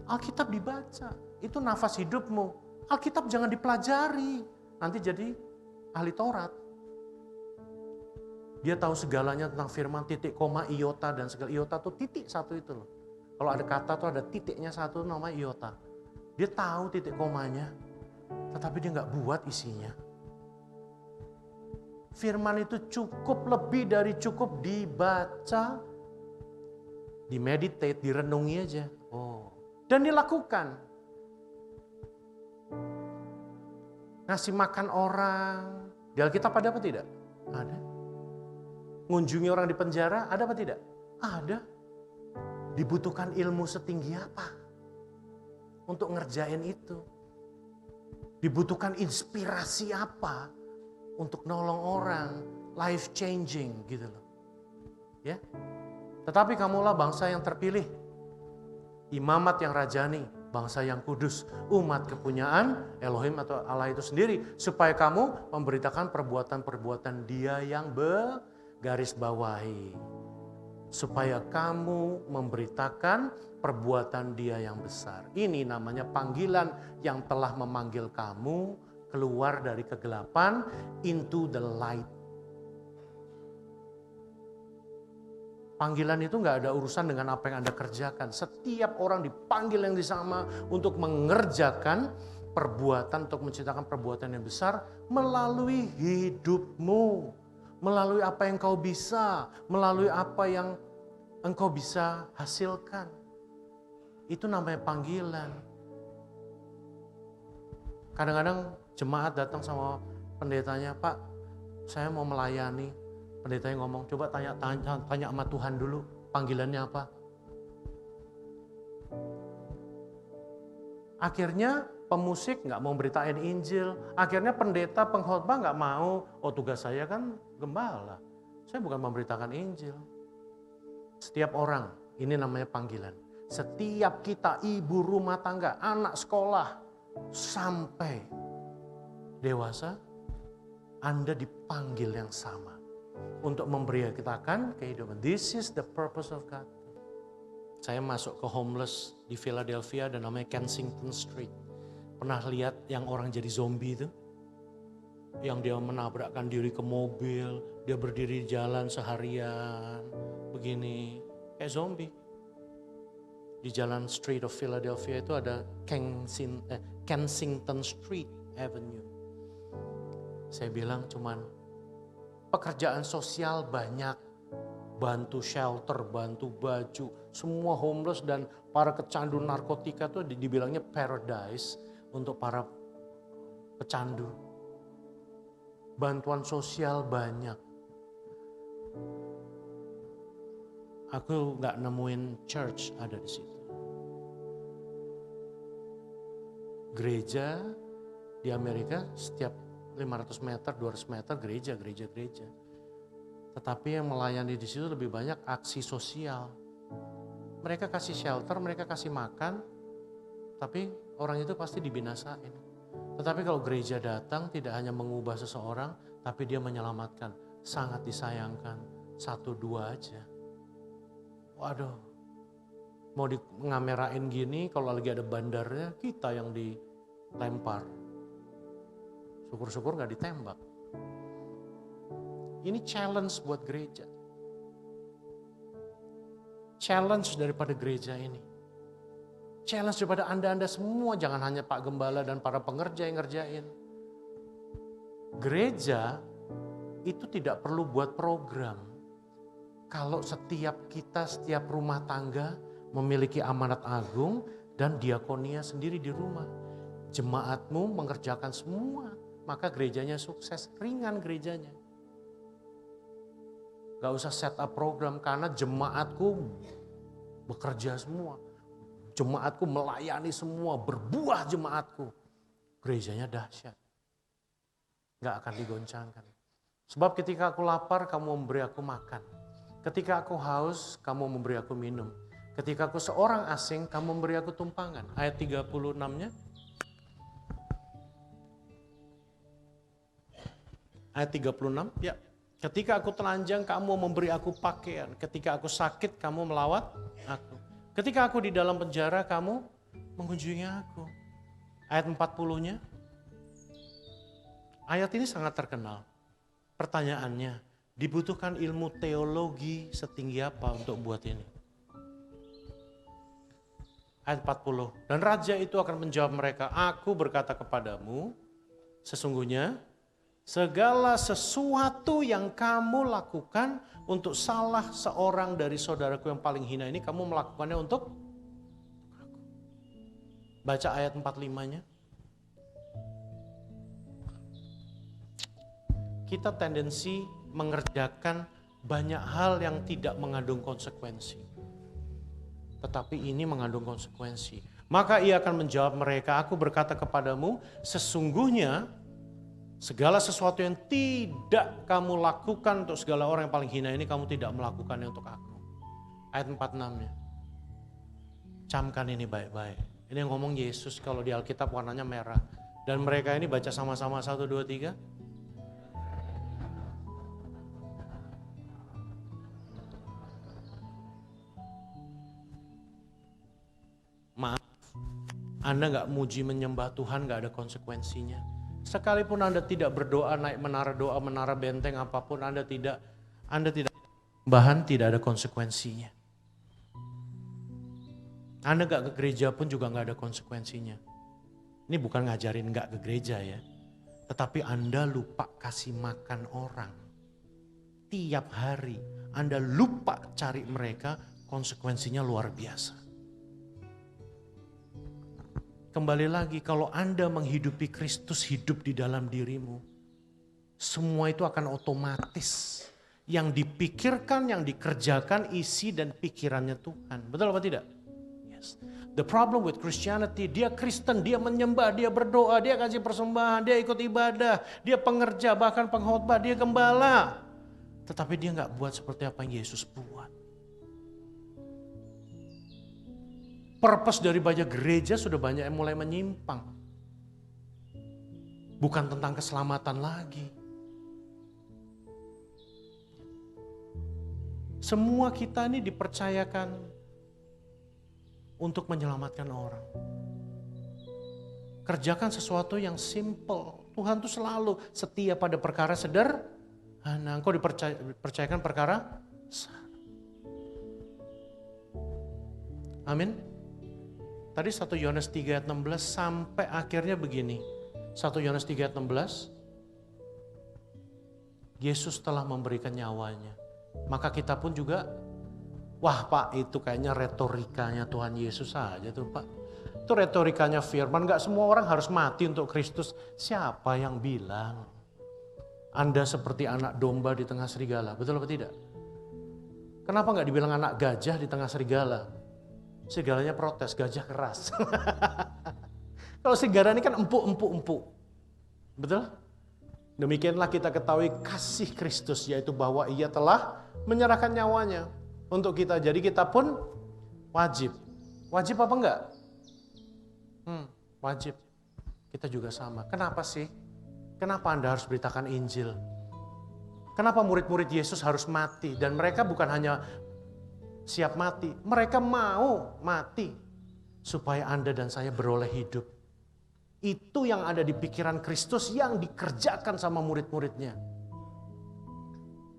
Alkitab dibaca, itu nafas hidupmu. Alkitab jangan dipelajari, nanti jadi ahli Taurat. Dia tahu segalanya tentang firman, titik, koma, iota, dan segala. Iota itu titik satu itu loh. Kalau ada kata tuh ada titiknya satu namanya iota. Dia tahu titik komanya, tetapi dia nggak buat isinya. Firman itu cukup, lebih dari cukup dibaca, dimeditate, direnungi aja. Dan dilakukan. Ngasih makan orang. Di Alkitab ada apa tidak? Ada. Ngunjungi orang di penjara, ada apa tidak? Ada. Dibutuhkan ilmu setinggi apa untuk ngerjain itu? Dibutuhkan inspirasi apa untuk nolong orang, life changing gitu loh. Ya. Tetapi kamulah bangsa yang terpilih. Imamat yang rajani, bangsa yang kudus, umat kepunyaan Elohim atau Allah itu sendiri, supaya kamu memberitakan perbuatan-perbuatan Dia yang bergaris bawahi. Supaya kamu memberitakan perbuatan Dia yang besar. Ini namanya panggilan yang telah memanggil kamu keluar dari kegelapan into the light. Panggilan itu nggak ada urusan dengan apa yang Anda kerjakan. Setiap orang dipanggil yang sama untuk mengerjakan perbuatan, untuk menciptakan perbuatan yang besar melalui hidupmu. Melalui apa yang kau bisa, melalui apa yang engkau bisa hasilkan. Itu namanya panggilan. Kadang-kadang jemaat datang sama pendetanya, Pak, saya mau melayani. Pendetanya ngomong, coba tanya sama Tuhan dulu, panggilannya apa? Akhirnya pemusik nggak mau beritain Injil. Akhirnya pendeta, pengkhotbah nggak mau. Oh tugas saya kan gembala. Saya bukan memberitakan Injil. Setiap orang, ini namanya panggilan. Setiap kita ibu rumah tangga, anak sekolah, sampai dewasa, Anda dipanggil yang sama. Untuk memberitakan kehidupan. This is the purpose of God. Saya masuk ke homeless di Philadelphia dan namanya Kensington Street. Pernah lihat yang orang jadi zombie itu? Yang dia menabrakkan diri ke mobil, dia berdiri di jalan seharian, begini, kayak zombie. Di jalan Street of Philadelphia itu ada Kensington Street Avenue. Saya bilang cuman pekerjaan sosial banyak, bantu shelter, bantu baju, semua homeless dan para kecandu narkotika itu dibilangnya paradise untuk para pecandu. Bantuan sosial banyak. Aku nggak nemuin church ada di situ. Gereja di Amerika setiap 500 meter, 200 meter gereja. Tetapi yang melayani di situ lebih banyak aksi sosial. Mereka kasih shelter, mereka kasih makan, tapi orang itu pasti dibinasain. Tetapi kalau gereja datang tidak hanya mengubah seseorang, tapi dia menyelamatkan. Sangat disayangkan, 1-2 aja. Waduh, mau di ngamerain gini, kalau lagi ada bandarnya, kita yang dilempar. Syukur-syukur gak ditembak. Ini challenge buat gereja. Challenge daripada gereja ini. Challenge daripada Anda semua, jangan hanya Pak Gembala dan para pengerja yang ngerjain. Gereja itu tidak perlu buat program. Kalau setiap rumah tangga memiliki amanat agung dan diakonia sendiri di rumah. Jemaatmu mengerjakan semua, maka gerejanya sukses, ringan gerejanya. Gak usah set up program karena jemaatku bekerja semua. Jemaatku melayani semua, berbuah jemaatku. Gerejanya dahsyat. Gak akan digoncangkan. Sebab ketika aku lapar, kamu memberi aku makan. Ketika aku haus, kamu memberi aku minum. Ketika aku seorang asing, kamu memberi aku tumpangan. Ayat 36-nya. Ayat 36, ya. Ketika aku telanjang, kamu memberi aku pakaian. Ketika aku sakit, kamu melawat aku. Ketika aku di dalam penjara, kamu mengunjungi aku. Ayat 40-nya. Ayat ini sangat terkenal. Pertanyaannya, dibutuhkan ilmu teologi setinggi apa untuk buat ini? Ayat 40. Dan raja itu akan menjawab mereka, aku berkata kepadamu, sesungguhnya segala sesuatu yang kamu lakukan untuk salah seorang dari saudaraku yang paling hina ini, kamu melakukannya untuk aku. Baca ayat 45-nya. Kita tendensi mengerjakan banyak hal yang tidak mengandung konsekuensi. Tetapi ini mengandung konsekuensi. Maka ia akan menjawab mereka, aku berkata kepadamu, sesungguhnya segala sesuatu yang tidak kamu lakukan untuk segala orang yang paling hina ini, kamu tidak melakukannya untuk aku. Ayat 46-nya. Camkan ini baik-baik. Ini yang ngomong Yesus, kalau di Alkitab warnanya merah. Dan mereka ini baca sama-sama 1, 2, 3. Maaf, Anda gak muji menyembah Tuhan gak ada konsekuensinya. Sekalipun Anda tidak berdoa, naik menara doa, menara benteng apapun, Anda tidak bahan, tidak ada konsekuensinya. Anda gak ke gereja pun juga gak ada konsekuensinya. Ini bukan ngajarin gak ke gereja ya. Tetapi Anda lupa kasih makan orang. Tiap hari Anda lupa cari mereka, konsekuensinya luar biasa. Kembali lagi, kalau Anda menghidupi Kristus hidup di dalam dirimu, semua itu akan otomatis. Yang dipikirkan, yang dikerjakan, isi dan pikirannya Tuhan. Betul apa tidak? Yes. The problem with Christianity, dia Kristen, dia menyembah, dia berdoa, dia kasih persembahan, dia ikut ibadah, dia pengerja, bahkan pengkhotbah, dia gembala. Tetapi dia nggak buat seperti apa yang Yesus buat. Purpose dari banyak gereja sudah banyak yang mulai menyimpang. Bukan tentang keselamatan lagi. Semua kita ini dipercayakan untuk menyelamatkan orang. Kerjakan sesuatu yang simple. Tuhan tuh selalu setia pada perkara sederhana. Engkau dipercayakan perkara besar. Amin. Tadi 1 Yohanes 3 ayat 16 sampai akhirnya begini. 1 Yohanes 3 ayat 16. Yesus telah memberikan nyawanya. Maka kita pun juga, wah Pak, itu kayaknya retorikanya Tuhan Yesus aja tuh Pak. Itu retorikanya firman, gak semua orang harus mati untuk Kristus. Siapa yang bilang Anda seperti anak domba di tengah serigala? Betul apa tidak? Kenapa gak dibilang anak gajah di tengah serigala? Serigalanya protes, gajah keras. Kalau serigala ini kan empuk. Betul? Demikianlah kita ketahui kasih Kristus, yaitu bahwa ia telah menyerahkan nyawanya untuk kita. Jadi kita pun wajib. Wajib apa enggak? Wajib. Kita juga sama. Kenapa sih? Kenapa Anda harus beritakan Injil? Kenapa murid-murid Yesus harus mati? Dan mereka bukan hanya siap mati, mereka mau mati supaya Anda dan saya beroleh hidup. Itu yang ada di pikiran Kristus yang dikerjakan sama murid-muridnya.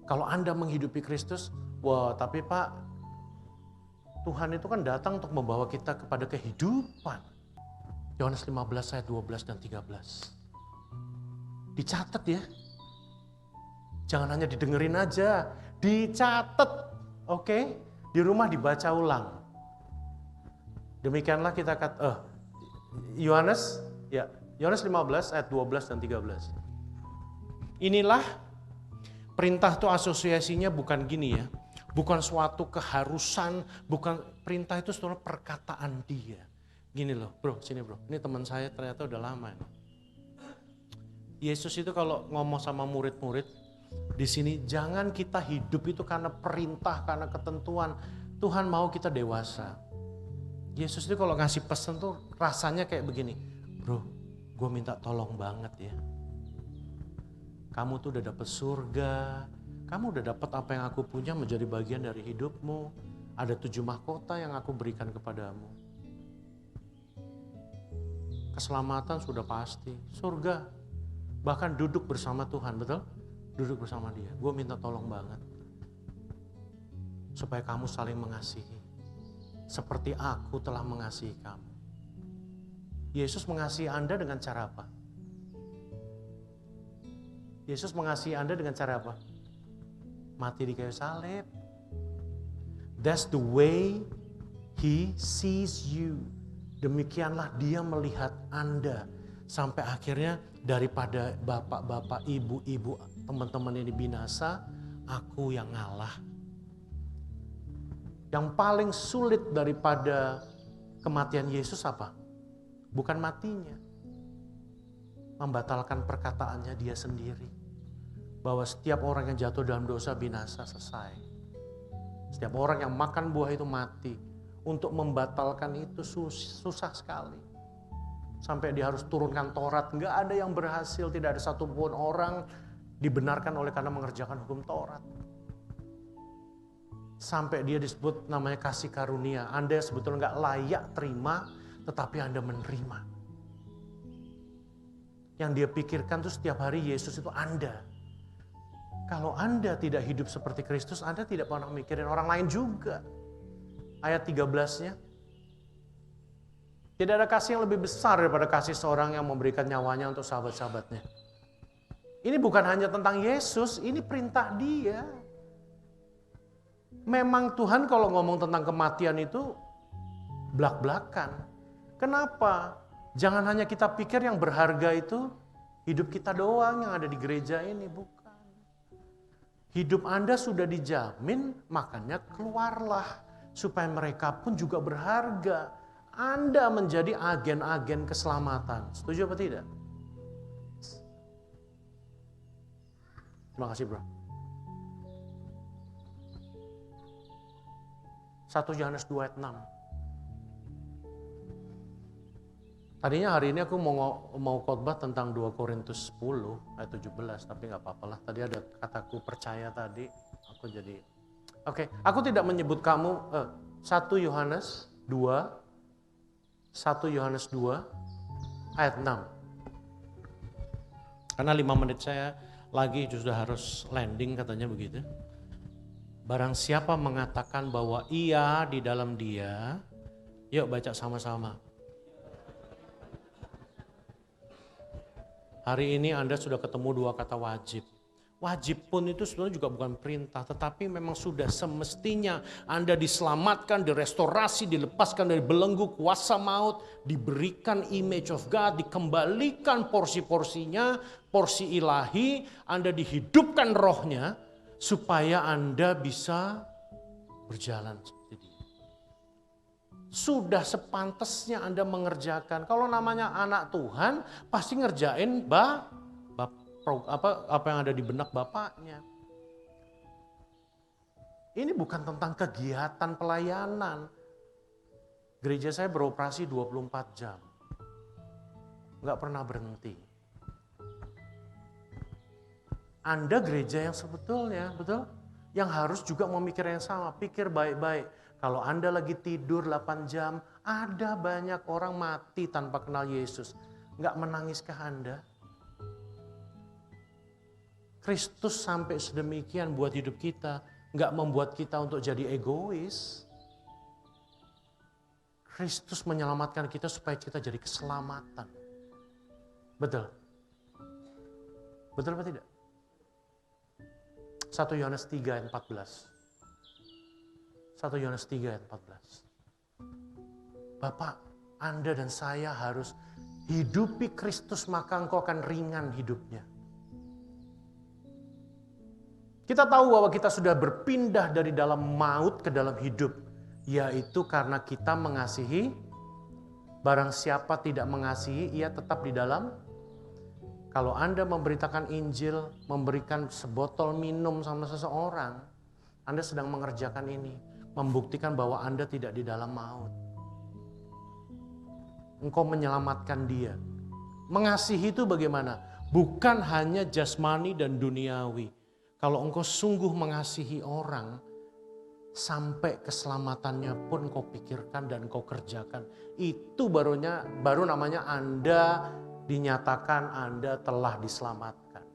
Kalau Anda menghidupi Kristus, wah tapi Pak, Tuhan itu kan datang untuk membawa kita kepada kehidupan. Yohanes 15 ayat 12 dan 13. Dicatat ya. Jangan hanya didengerin aja, dicatat. Oke? Di rumah dibaca ulang. Demikianlah kita Yohanes 15 ayat 12 dan 13. Inilah perintah itu asosiasinya bukan gini ya. Bukan suatu keharusan, bukan perintah itu sebenarnya perkataan dia. Gini loh, bro, sini bro. Ini teman saya ternyata udah lama. Yesus itu kalau ngomong sama murid-murid di sini, jangan kita hidup itu karena perintah, karena ketentuan. Tuhan mau kita dewasa. Yesus itu kalau ngasih pesan tuh rasanya kayak begini. Bro, gue minta tolong banget ya. Kamu tuh udah dapet surga. Kamu udah dapet apa yang aku punya menjadi bagian dari hidupmu. Ada 7 mahkota yang aku berikan kepadamu. Keselamatan sudah pasti. Surga. Bahkan duduk bersama Tuhan, betul? Duduk bersama dia. Gue minta tolong banget. Supaya kamu saling mengasihi. Seperti aku telah mengasihi kamu. Yesus mengasihi Anda dengan cara apa? Yesus mengasihi Anda dengan cara apa? Mati di kayu salib. That's the way He sees you. Demikianlah dia melihat Anda. Sampai akhirnya daripada bapak-bapak, ibu-ibu, teman-teman ini binasa, aku yang ngalah. Yang paling sulit daripada kematian Yesus apa? Bukan matinya. Membatalkan perkataannya dia sendiri. Bahwa setiap orang yang jatuh dalam dosa binasa, selesai. Setiap orang yang makan buah itu mati. Untuk membatalkan itu susah sekali. Sampai dia harus turunkan Taurat. Nggak ada yang berhasil, tidak ada satupun orang dibenarkan oleh karena mengerjakan hukum Taurat. Sampai dia disebut namanya kasih karunia. Anda sebetulnya nggak layak terima, tetapi Anda menerima. Yang dia pikirkan tuh setiap hari Yesus itu Anda. Kalau Anda tidak hidup seperti Kristus, Anda tidak pernah mikirin orang lain juga. Ayat 13-nya. Tidak ada kasih yang lebih besar daripada kasih seorang yang memberikan nyawanya untuk sahabat-sahabatnya. Ini bukan hanya tentang Yesus, ini perintah dia. Memang Tuhan kalau ngomong tentang kematian itu blak-blakan. Kenapa? Jangan hanya kita pikir yang berharga itu hidup kita doang yang ada di gereja ini, bukan. Hidup Anda sudah dijamin, makanya keluarlah. Supaya mereka pun juga berharga. Anda menjadi agen-agen keselamatan. Setuju apa tidak? Terima kasih bro. 1 Yohanes 2 ayat 6. Tadinya hari ini aku mau khotbah tentang 2 Korintus 10 ayat 17, tapi nggak apa-apa lah. Tadi ada kataku percaya tadi, aku jadi oke. Aku tidak menyebut kamu 1 Yohanes 2 ayat 6. Karena 5 menit saya lagi sudah harus landing katanya begitu. Barang siapa mengatakan bahwa ia di dalam dia, yuk baca sama-sama. Hari ini Anda sudah ketemu 2 kata wajib. Wajib pun itu sebenarnya juga bukan perintah, tetapi memang sudah semestinya Anda diselamatkan, direstorasi, dilepaskan dari belenggu kuasa maut, diberikan image of God, dikembalikan porsi-porsinya, porsi ilahi, Anda dihidupkan rohnya, supaya Anda bisa berjalan seperti dia. Sudah sepantasnya Anda mengerjakan. Kalau namanya anak Tuhan, pasti ngerjain apa yang ada di benak bapaknya. Ini bukan tentang kegiatan pelayanan. Gereja saya beroperasi 24 jam. Nggak pernah berhenti. Anda gereja yang sebetulnya, betul? Yang harus juga memikir yang sama. Pikir baik-baik. Kalau Anda lagi tidur 8 jam, ada banyak orang mati tanpa kenal Yesus. Nggak menangiskah Anda? Kristus sampai sedemikian buat hidup kita, nggak membuat kita untuk jadi egois. Kristus menyelamatkan kita supaya kita jadi keselamatan. Betul? Betul apa tidak? 1 Yohanes 3 ayat 14. 1 Yohanes 3 ayat 14. Bapak, Anda dan saya harus hidupi Kristus, maka engkau akan ringan hidupnya. Kita tahu bahwa kita sudah berpindah dari dalam maut ke dalam hidup, yaitu karena kita mengasihi. Barang siapa tidak mengasihi, ia tetap di dalam. Kalau Anda memberitakan Injil, memberikan sebotol minum sama seseorang, Anda sedang mengerjakan ini. Membuktikan bahwa Anda tidak di dalam maut. Engkau menyelamatkan dia. Mengasihi itu bagaimana? Bukan hanya jasmani dan duniawi. Kalau engkau sungguh mengasihi orang, sampai keselamatannya pun kau pikirkan dan kau kerjakan. Itu baru namanya Anda dinyatakan Anda telah diselamatkan.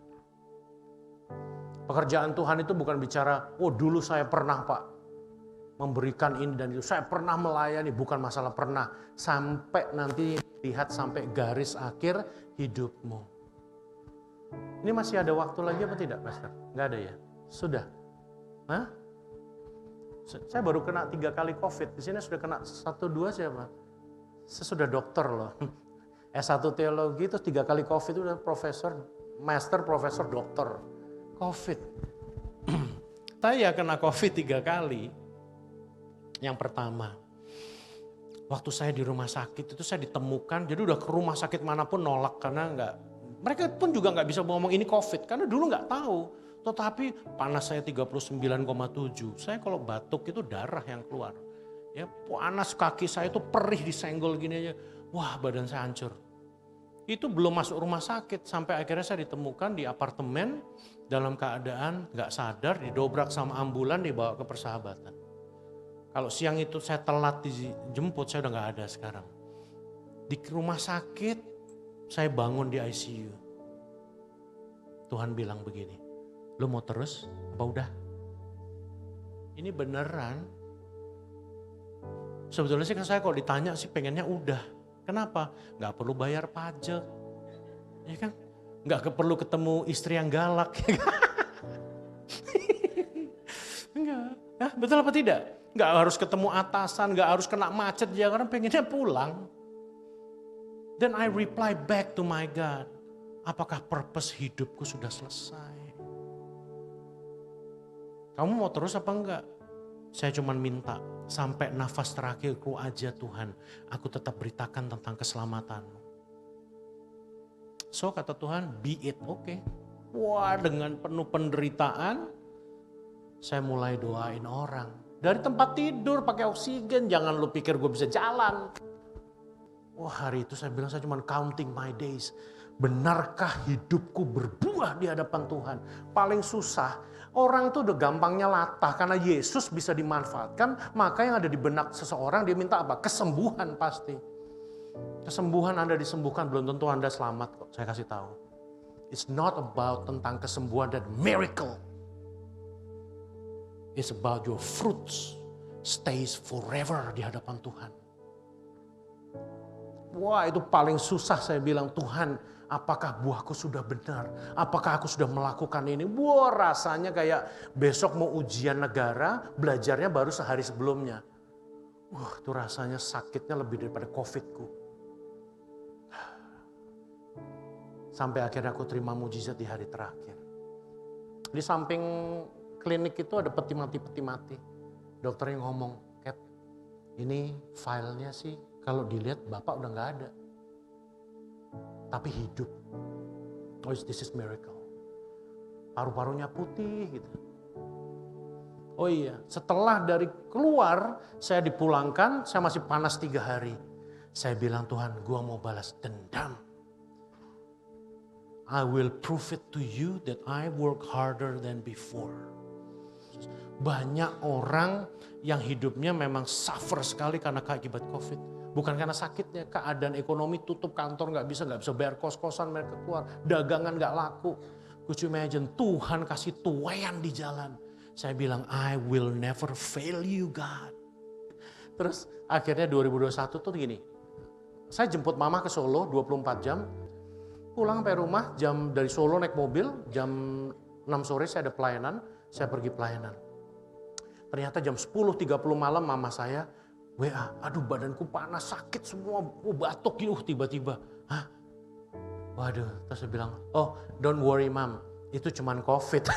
Pekerjaan Tuhan itu bukan bicara, oh dulu saya pernah Pak memberikan ini dan itu. Saya pernah melayani, bukan masalah pernah. Sampai nanti lihat sampai garis akhir hidupmu. Ini masih ada waktu lagi apa tidak, Pastor? Enggak ada ya? Sudah? Hah? Saya baru kena 3 kali COVID. Di sini sudah kena 1-2 siapa? Saya sudah dokter loh. S1 teologi, terus 3 kali COVID itu udah profesor, master, profesor, dokter. COVID. Saya kena COVID 3 kali. Yang pertama, waktu saya di rumah sakit itu saya ditemukan, jadi udah ke rumah sakit manapun nolak karena mereka pun juga nggak bisa ngomong ini COVID karena dulu nggak tahu. Tetapi panas saya 39,7, saya kalau batuk itu darah yang keluar. Ya panas, kaki saya itu perih disenggol gini aja, wah badan saya hancur. Itu belum masuk rumah sakit sampai akhirnya saya ditemukan di apartemen dalam keadaan nggak sadar, didobrak sama ambulan, dibawa ke Persahabatan. Kalau siang itu saya telat dijemput, saya udah gak ada sekarang. Di rumah sakit, saya bangun di ICU. Tuhan bilang begini, lu mau terus apa udah? Ini beneran. Sebetulnya sih kan saya kalau ditanya sih pengennya udah. Kenapa? Gak perlu bayar pajak. Ya kan? Gak perlu ketemu istri yang galak. Enggak. Hah, betul apa tidak? Gak harus ketemu atasan, gak harus kena macet ya, karena pengennya pulang. Then I reply back to my God. Apakah purpose hidupku sudah selesai? Kamu mau terus apa enggak? Saya cuma minta sampai nafas terakhirku aja Tuhan, aku tetap beritakan tentang keselamatanmu. So kata Tuhan, be it, oke. Wah dengan penuh penderitaan, saya mulai doain orang. Dari tempat tidur pakai oksigen, jangan lu pikir gue bisa jalan. Wah, hari itu saya bilang saya cuma counting my days. Benarkah hidupku berbuah di hadapan Tuhan? Paling susah, orang tuh udah gampangnya latah karena Yesus bisa dimanfaatkan. Maka yang ada di benak seseorang dia minta apa? Kesembuhan pasti. Kesembuhan Anda disembuhkan belum tentu Anda selamat kok, saya kasih tahu. It's not about tentang kesembuhan dan miracle. It's about your fruits stays forever di hadapan Tuhan. Wah, itu paling susah saya bilang, Tuhan, apakah buahku sudah benar? Apakah aku sudah melakukan ini? Wah, rasanya kayak besok mau ujian negara, belajarnya baru sehari sebelumnya. Wah, itu rasanya sakitnya lebih daripada COVID-ku. Sampai akhirnya aku terima mujizat di hari terakhir. Di samping klinik itu ada peti mati. Dokter yang ngomong, Kat, ini filenya sih kalau dilihat Bapak udah gak ada. Tapi hidup. Oh, this is miracle. Paru-parunya putih gitu. Oh iya, setelah dari keluar, saya dipulangkan, saya masih panas 3 hari. Saya bilang, Tuhan, gua mau balas dendam. I will prove it to you that I work harder than before. Banyak orang yang hidupnya memang suffer sekali karena akibat COVID. Bukan karena sakitnya, keadaan ekonomi tutup, kantor nggak bisa bayar kos-kosan, mereka keluar, dagangan nggak laku. Could you imagine, Tuhan kasih tuayan di jalan. Saya bilang, I will never fail you God. Terus akhirnya 2021 tuh gini, saya jemput mama ke Solo 24 jam, pulang sampai rumah dari Solo naik mobil, jam 6 sore saya ada pelayanan, saya pergi pelayanan. Ternyata jam 10.30 malam mama saya WA, aduh badanku panas, sakit semua, batuk gitu tiba-tiba. Hah? Waduh, terus saya bilang, oh don't worry mom, itu cuman COVID.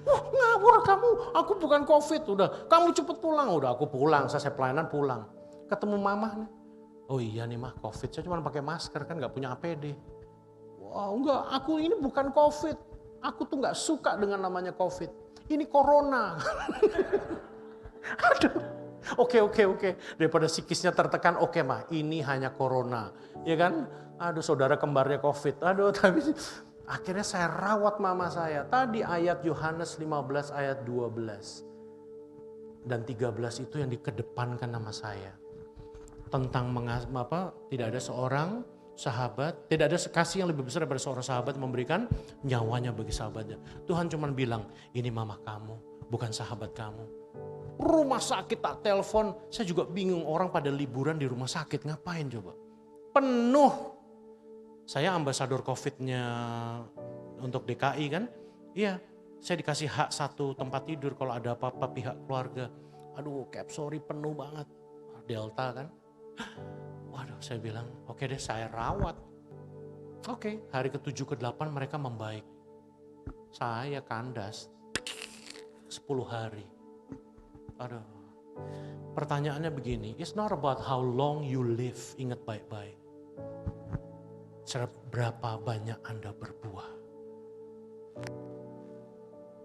Wah ngawur kamu, aku bukan COVID, udah kamu cepet pulang. Udah aku pulang, selesai pelayanan pulang. Ketemu mama nih, oh iya nih mah COVID, saya cuma pakai masker kan gak punya APD. Wah enggak, aku ini bukan COVID, aku tuh gak suka dengan namanya COVID. Ini corona. Aduh, oke. Daripada psikisnya tertekan, oke mah, ini hanya corona. Ya kan? Aduh, saudara kembarnya COVID. Aduh, tapi akhirnya saya rawat mama saya. Tadi ayat Yohanes 15 ayat 12. Dan 13 itu yang dikedepankan nama saya. Tentang tidak ada seorang sahabat, tidak ada kasih yang lebih besar daripada seorang sahabat memberikan nyawanya bagi sahabatnya. Tuhan cuma bilang, ini mama kamu, bukan sahabat kamu. Rumah sakit tak telepon, saya juga bingung orang pada liburan di rumah sakit, ngapain coba? Penuh. Saya ambasador COVID-nya untuk DKI kan, iya saya dikasih hak 1 tempat tidur kalau ada apa-apa pihak keluarga. Aduh sorry penuh banget, Delta kan. Waduh, saya bilang, oke deh saya rawat. Oke, hari ke-7 ke-8 mereka membaik. Saya kandas 10 hari. Aduh. Pertanyaannya begini, it's not about how long you live, ingat baik-baik. Seberapa banyak Anda berbuah.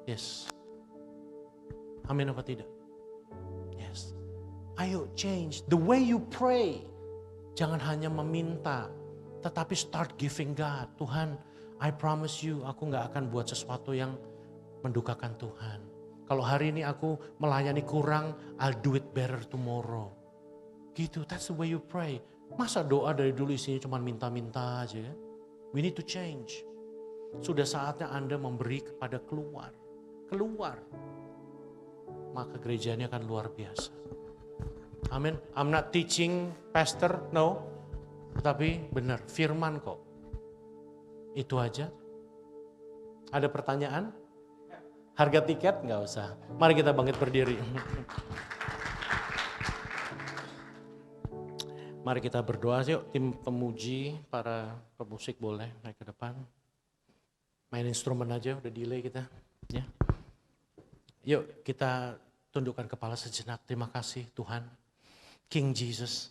Yes. Amin apa tidak? Yes. Ayo change the way you pray. Jangan hanya meminta, tetapi start giving God. Tuhan, I promise you, aku gak akan buat sesuatu yang mendukakan Tuhan. Kalau hari ini aku melayani kurang, I'll do it better tomorrow. Gitu, that's the way you pray. Masa doa dari dulu isinya cuma minta-minta aja kan? We need to change. Sudah saatnya Anda memberi kepada keluar. Maka gereja ini akan luar biasa. Amin. I'm not teaching pastor, no. Tapi benar, firman kok. Itu aja. Ada pertanyaan? Harga tiket? Nggak usah. Mari kita bangkit berdiri. Mari kita berdoa. Yuk tim pemuji, para pemusik boleh naik ke depan. Main instrumen aja, udah delay kita. Ya. Yuk kita tundukkan kepala sejenak. Terima kasih Tuhan. King Jesus,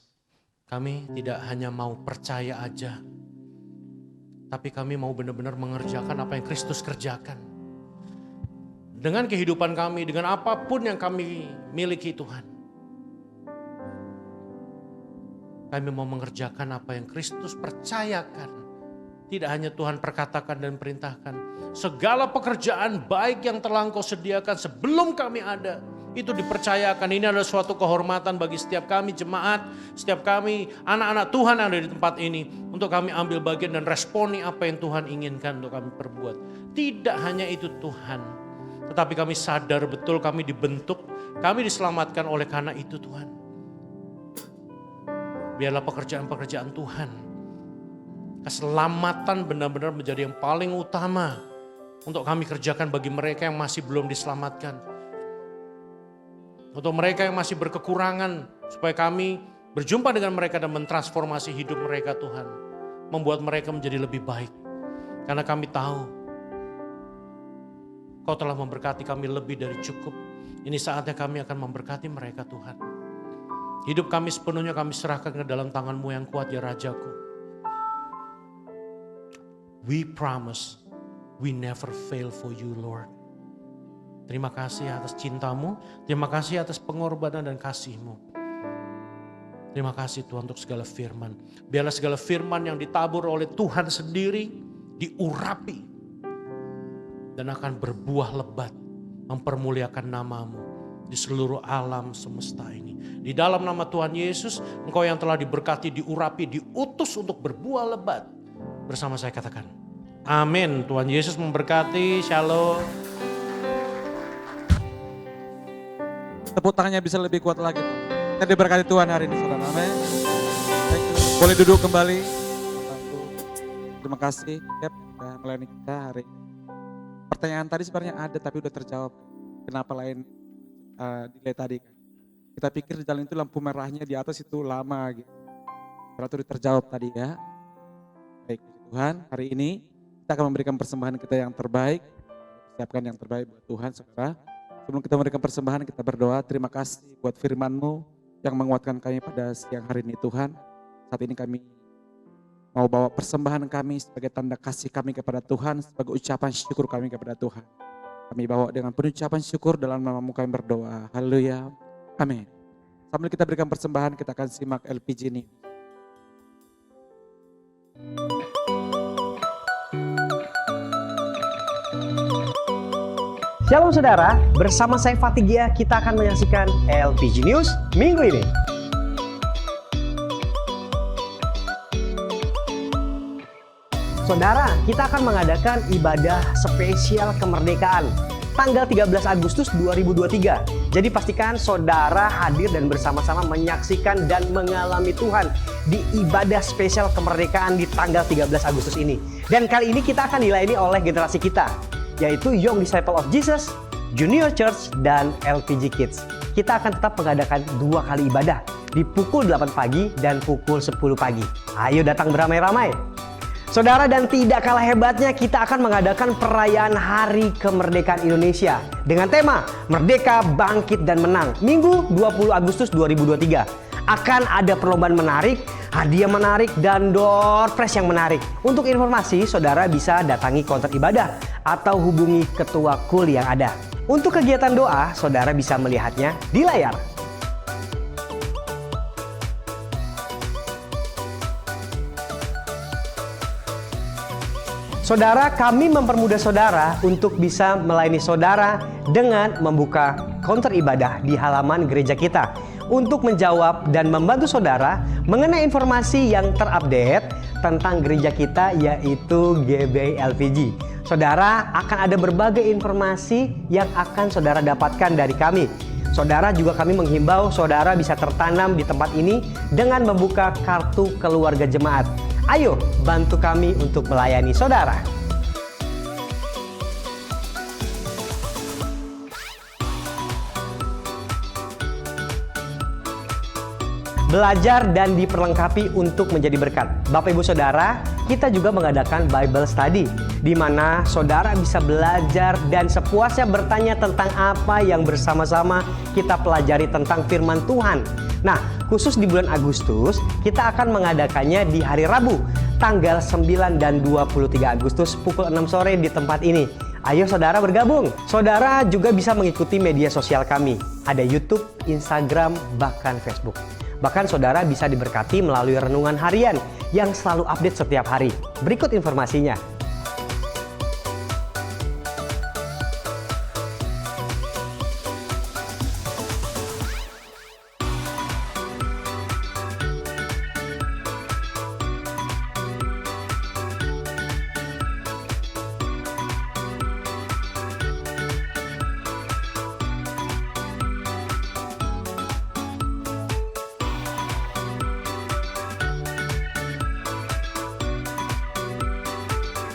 kami tidak hanya mau percaya aja, tapi kami mau benar-benar mengerjakan apa yang Kristus kerjakan. dengan kehidupan kami, dengan apapun yang kami miliki Tuhan. Kami mau mengerjakan apa yang Kristus percayakan. Tidak hanya Tuhan perkatakan dan perintahkan. Segala pekerjaan baik yang telah Engkau sediakan sebelum kami ada, itu dipercayakan. Ini adalah suatu kehormatan bagi setiap kami jemaat, setiap kami anak-anak Tuhan yang ada di tempat ini. Untuk kami ambil bagian dan responi apa yang Tuhan inginkan untuk kami perbuat. Tidak hanya itu Tuhan, tetapi kami sadar betul kami dibentuk, kami diselamatkan oleh karena itu Tuhan. Biarlah pekerjaan-pekerjaan Tuhan, keselamatan benar-benar menjadi yang paling utama untuk kami kerjakan bagi mereka yang masih belum diselamatkan. Untuk mereka yang masih berkekurangan, supaya kami berjumpa dengan mereka dan mentransformasi hidup mereka Tuhan. Membuat mereka menjadi lebih baik. Karena kami tahu Kau telah memberkati kami lebih dari cukup. Ini saatnya kami akan memberkati mereka Tuhan. Hidup kami sepenuhnya kami serahkan ke dalam tangan-Mu yang kuat ya Rajaku. We promise we never fail for you Lord. Terima kasih atas cinta-Mu, terima kasih atas pengorbanan dan kasih-Mu. Terima kasih Tuhan untuk segala firman. Biarlah segala firman yang ditabur oleh Tuhan sendiri diurapi dan akan berbuah lebat mempermuliakan nama-Mu di seluruh alam semesta ini. Di dalam nama Tuhan Yesus, Engkau yang telah diberkati, diurapi, diutus untuk berbuah lebat. Bersama saya katakan, amin. Tuhan Yesus memberkati, shalom. Tepuk tangannya bisa lebih kuat lagi. Kita diberkati Tuhan hari ini, saudara. Amin. Boleh duduk kembali. Terima kasih, Cap, sudah melayani kita hari ini. Pertanyaan tadi sebenarnya ada, tapi udah terjawab. Kenapa lain delay tadi? Kita pikir di jalan itu lampu merahnya di atas itu lama gitu. Ternyata udah terjawab tadi ya. Baik, Tuhan, hari ini kita akan memberikan persembahan kita yang terbaik. Siapkan yang terbaik buat Tuhan, saudara. Sebelum kita memberikan persembahan, kita berdoa. Terima kasih buat firman-Mu yang menguatkan kami pada siang hari ini Tuhan. Saat ini kami mau bawa persembahan kami sebagai tanda kasih kami kepada Tuhan, sebagai ucapan syukur kami kepada Tuhan. Kami bawa dengan penuh ucapan syukur dalam nama-Mu kami berdoa. Haleluya. Amin. Sambil kita berikan persembahan, kita akan simak LPG ini. Shalom saudara, bersama saya Fatigia kita akan menyaksikan LPG News minggu ini. Saudara, kita akan mengadakan ibadah spesial kemerdekaan tanggal 13 Agustus 2023. Jadi pastikan saudara hadir dan bersama-sama menyaksikan dan mengalami Tuhan di ibadah spesial kemerdekaan di tanggal 13 Agustus ini. Dan kali ini kita akan dilayani oleh generasi kita, yaitu Young Disciple of Jesus, Junior Church, dan LPG Kids. Kita akan tetap mengadakan 2 kali ibadah di pukul 8 pagi dan pukul 10 pagi. Ayo datang beramai-ramai. Saudara, dan tidak kalah hebatnya kita akan mengadakan perayaan Hari Kemerdekaan Indonesia dengan tema Merdeka, Bangkit, dan Menang. Minggu 20 Agustus 2023. Akan ada perlombaan menarik, hadiah menarik, dan door prize yang menarik. Untuk informasi, saudara bisa datangi counter ibadah atau hubungi ketua KUL yang ada. Untuk kegiatan doa, saudara bisa melihatnya di layar. Saudara, kami mempermudah saudara untuk bisa melayani saudara dengan membuka counter ibadah di halaman gereja kita untuk menjawab dan membantu saudara mengenai informasi yang terupdate tentang gereja kita, yaitu GBI LPG. Saudara, akan ada berbagai informasi yang akan saudara dapatkan dari kami. Saudara, juga kami menghimbau saudara bisa tertanam di tempat ini dengan membuka kartu keluarga jemaat. Ayo bantu kami untuk melayani saudara. Belajar dan diperlengkapi untuk menjadi berkat. Bapak Ibu Saudara, kita juga mengadakan Bible Study, di mana saudara bisa belajar dan sepuasnya bertanya tentang apa yang bersama-sama kita pelajari tentang firman Tuhan. Nah, khusus di bulan Agustus, kita akan mengadakannya di hari Rabu, tanggal 9 dan 23 Agustus pukul 6 sore di tempat ini. Ayo saudara bergabung. Saudara juga bisa mengikuti media sosial kami. Ada YouTube, Instagram, bahkan Facebook. Bahkan saudara bisa diberkati melalui renungan harian yang selalu update setiap hari. Berikut informasinya.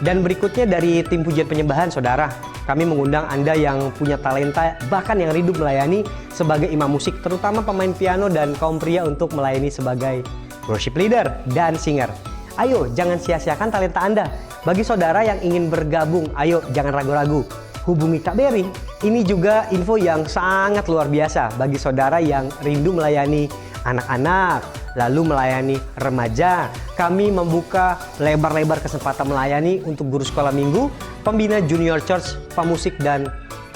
Dan berikutnya dari tim pujian penyembahan saudara, kami mengundang Anda yang punya talenta bahkan yang rindu melayani sebagai imam musik, terutama pemain piano dan kaum pria untuk melayani sebagai worship leader dan singer. Ayo jangan sia-siakan talenta Anda. Bagi saudara yang ingin bergabung, ayo jangan ragu-ragu. Hubungi Kak Berry. Ini juga info yang sangat luar biasa bagi saudara yang rindu melayani anak-anak, lalu melayani remaja. Kami membuka lebar-lebar kesempatan melayani untuk guru sekolah minggu, pembina junior church, pemusik, dan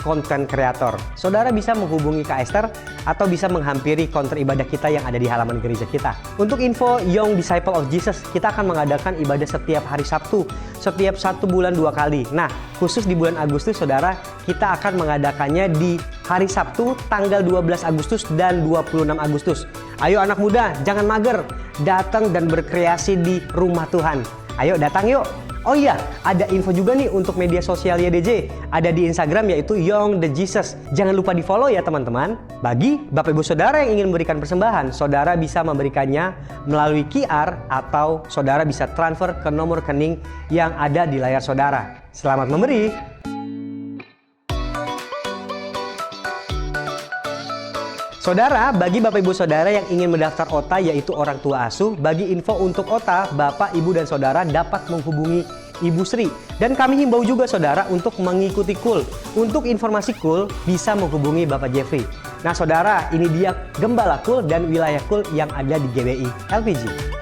konten kreator. Saudara bisa menghubungi Kak Esther atau bisa menghampiri counter ibadah kita yang ada di halaman gereja kita. Untuk info Young Disciple of Jesus, kita akan mengadakan ibadah setiap hari Sabtu, setiap 1 bulan 2 kali. Nah, khusus di bulan Agustus, saudara, kita akan mengadakannya di hari Sabtu tanggal 12 Agustus dan 26 Agustus. Ayo anak muda, jangan mager, datang dan berkreasi di rumah Tuhan. Ayo datang yuk. Oh iya, ada info juga nih untuk media sosial YDJ. Ada di Instagram yaitu Young the Jesus. Jangan lupa di follow ya teman-teman. Bagi Bapak Ibu Saudara yang ingin memberikan persembahan, saudara bisa memberikannya melalui QR atau saudara bisa transfer ke nomor rekening yang ada di layar saudara. Selamat memberi. Saudara, bagi Bapak Ibu Saudara yang ingin mendaftar OTA yaitu orang tua asuh, bagi info untuk OTA, Bapak, Ibu, dan Saudara dapat menghubungi Ibu Sri. Dan kami himbau juga Saudara untuk mengikuti KUL. Untuk informasi KUL, bisa menghubungi Bapak Jeffrey. Nah Saudara, ini dia Gembala KUL dan wilayah KUL yang ada di GBI LPG.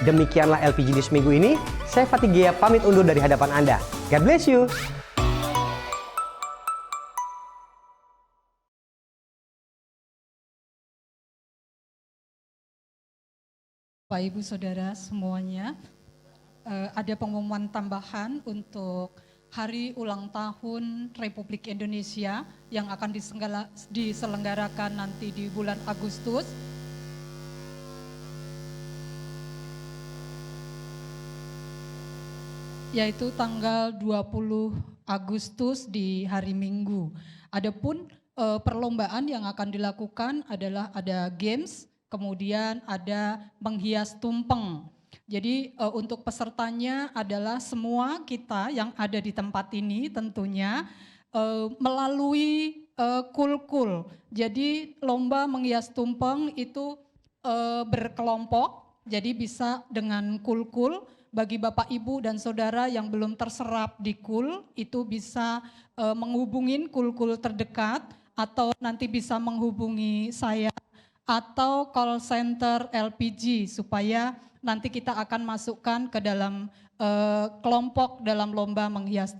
Demikianlah LPG News minggu ini. Saya Fatih Gia pamit undur dari hadapan Anda. God bless you. Bapak Ibu Saudara semuanya, ada pengumuman tambahan untuk Hari Ulang Tahun Republik Indonesia yang akan diselenggarakan nanti di bulan Agustus. Yaitu tanggal 20 Agustus di hari Minggu. Adapun perlombaan yang akan dilakukan adalah ada games, kemudian ada menghias tumpeng. Jadi untuk pesertanya adalah semua kita yang ada di tempat ini tentunya melalui KUL-KUL. Jadi lomba menghias tumpeng itu berkelompok, jadi bisa dengan KUL-KUL. Bagi Bapak, Ibu, dan Saudara yang belum terserap di KUL, itu bisa menghubungin KUL-KUL terdekat, atau nanti bisa menghubungi saya, atau call center LPG, supaya nanti kita akan masukkan ke dalam kelompok dalam lomba menghias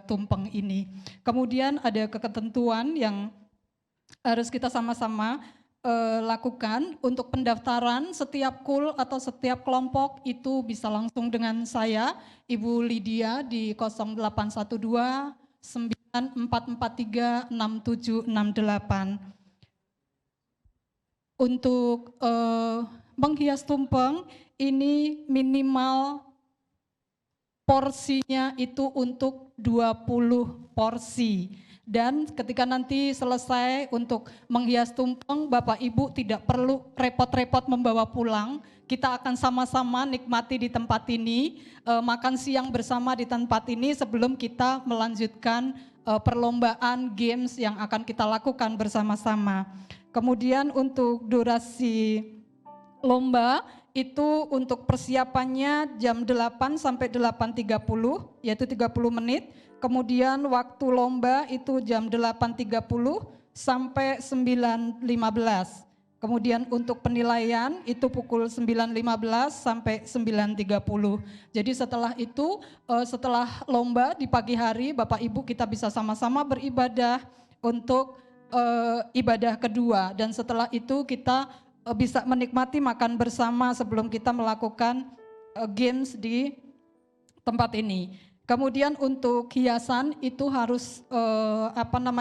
tumpeng ini. Kemudian ada ketentuan yang harus kita sama-sama lakukan untuk pendaftaran. Setiap KUL atau setiap kelompok itu bisa langsung dengan saya, Ibu Lydia, di 0812 9443 6768. Untuk menghias tumpeng ini minimal porsinya itu untuk 20 porsi. Dan ketika nanti selesai untuk menghias tumpeng, Bapak Ibu tidak perlu repot-repot membawa pulang. Kita akan sama-sama nikmati di tempat ini, makan siang bersama di tempat ini sebelum kita melanjutkan perlombaan games yang akan kita lakukan bersama-sama. Kemudian untuk durasi lomba itu untuk persiapannya jam 8 sampai 8.30 yaitu 30 menit. Kemudian waktu lomba itu jam 8.30 sampai 9.15. Kemudian untuk penilaian itu pukul 9.15 sampai 9.30. Jadi setelah itu, setelah lomba di pagi hari, Bapak Ibu kita bisa sama-sama beribadah untuk ibadah kedua. Dan setelah itu kita bisa menikmati makan bersama sebelum kita melakukan games di tempat ini. Kemudian untuk hiasan itu harus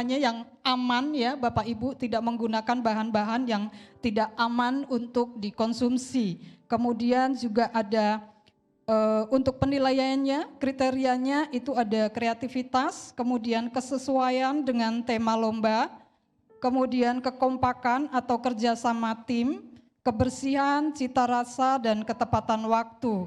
yang aman ya Bapak Ibu, tidak menggunakan bahan-bahan yang tidak aman untuk dikonsumsi. Kemudian juga ada untuk penilaiannya, kriterianya itu ada kreativitas, kemudian kesesuaian dengan tema lomba, kemudian kekompakan atau kerjasama tim, kebersihan, cita rasa, dan ketepatan waktu.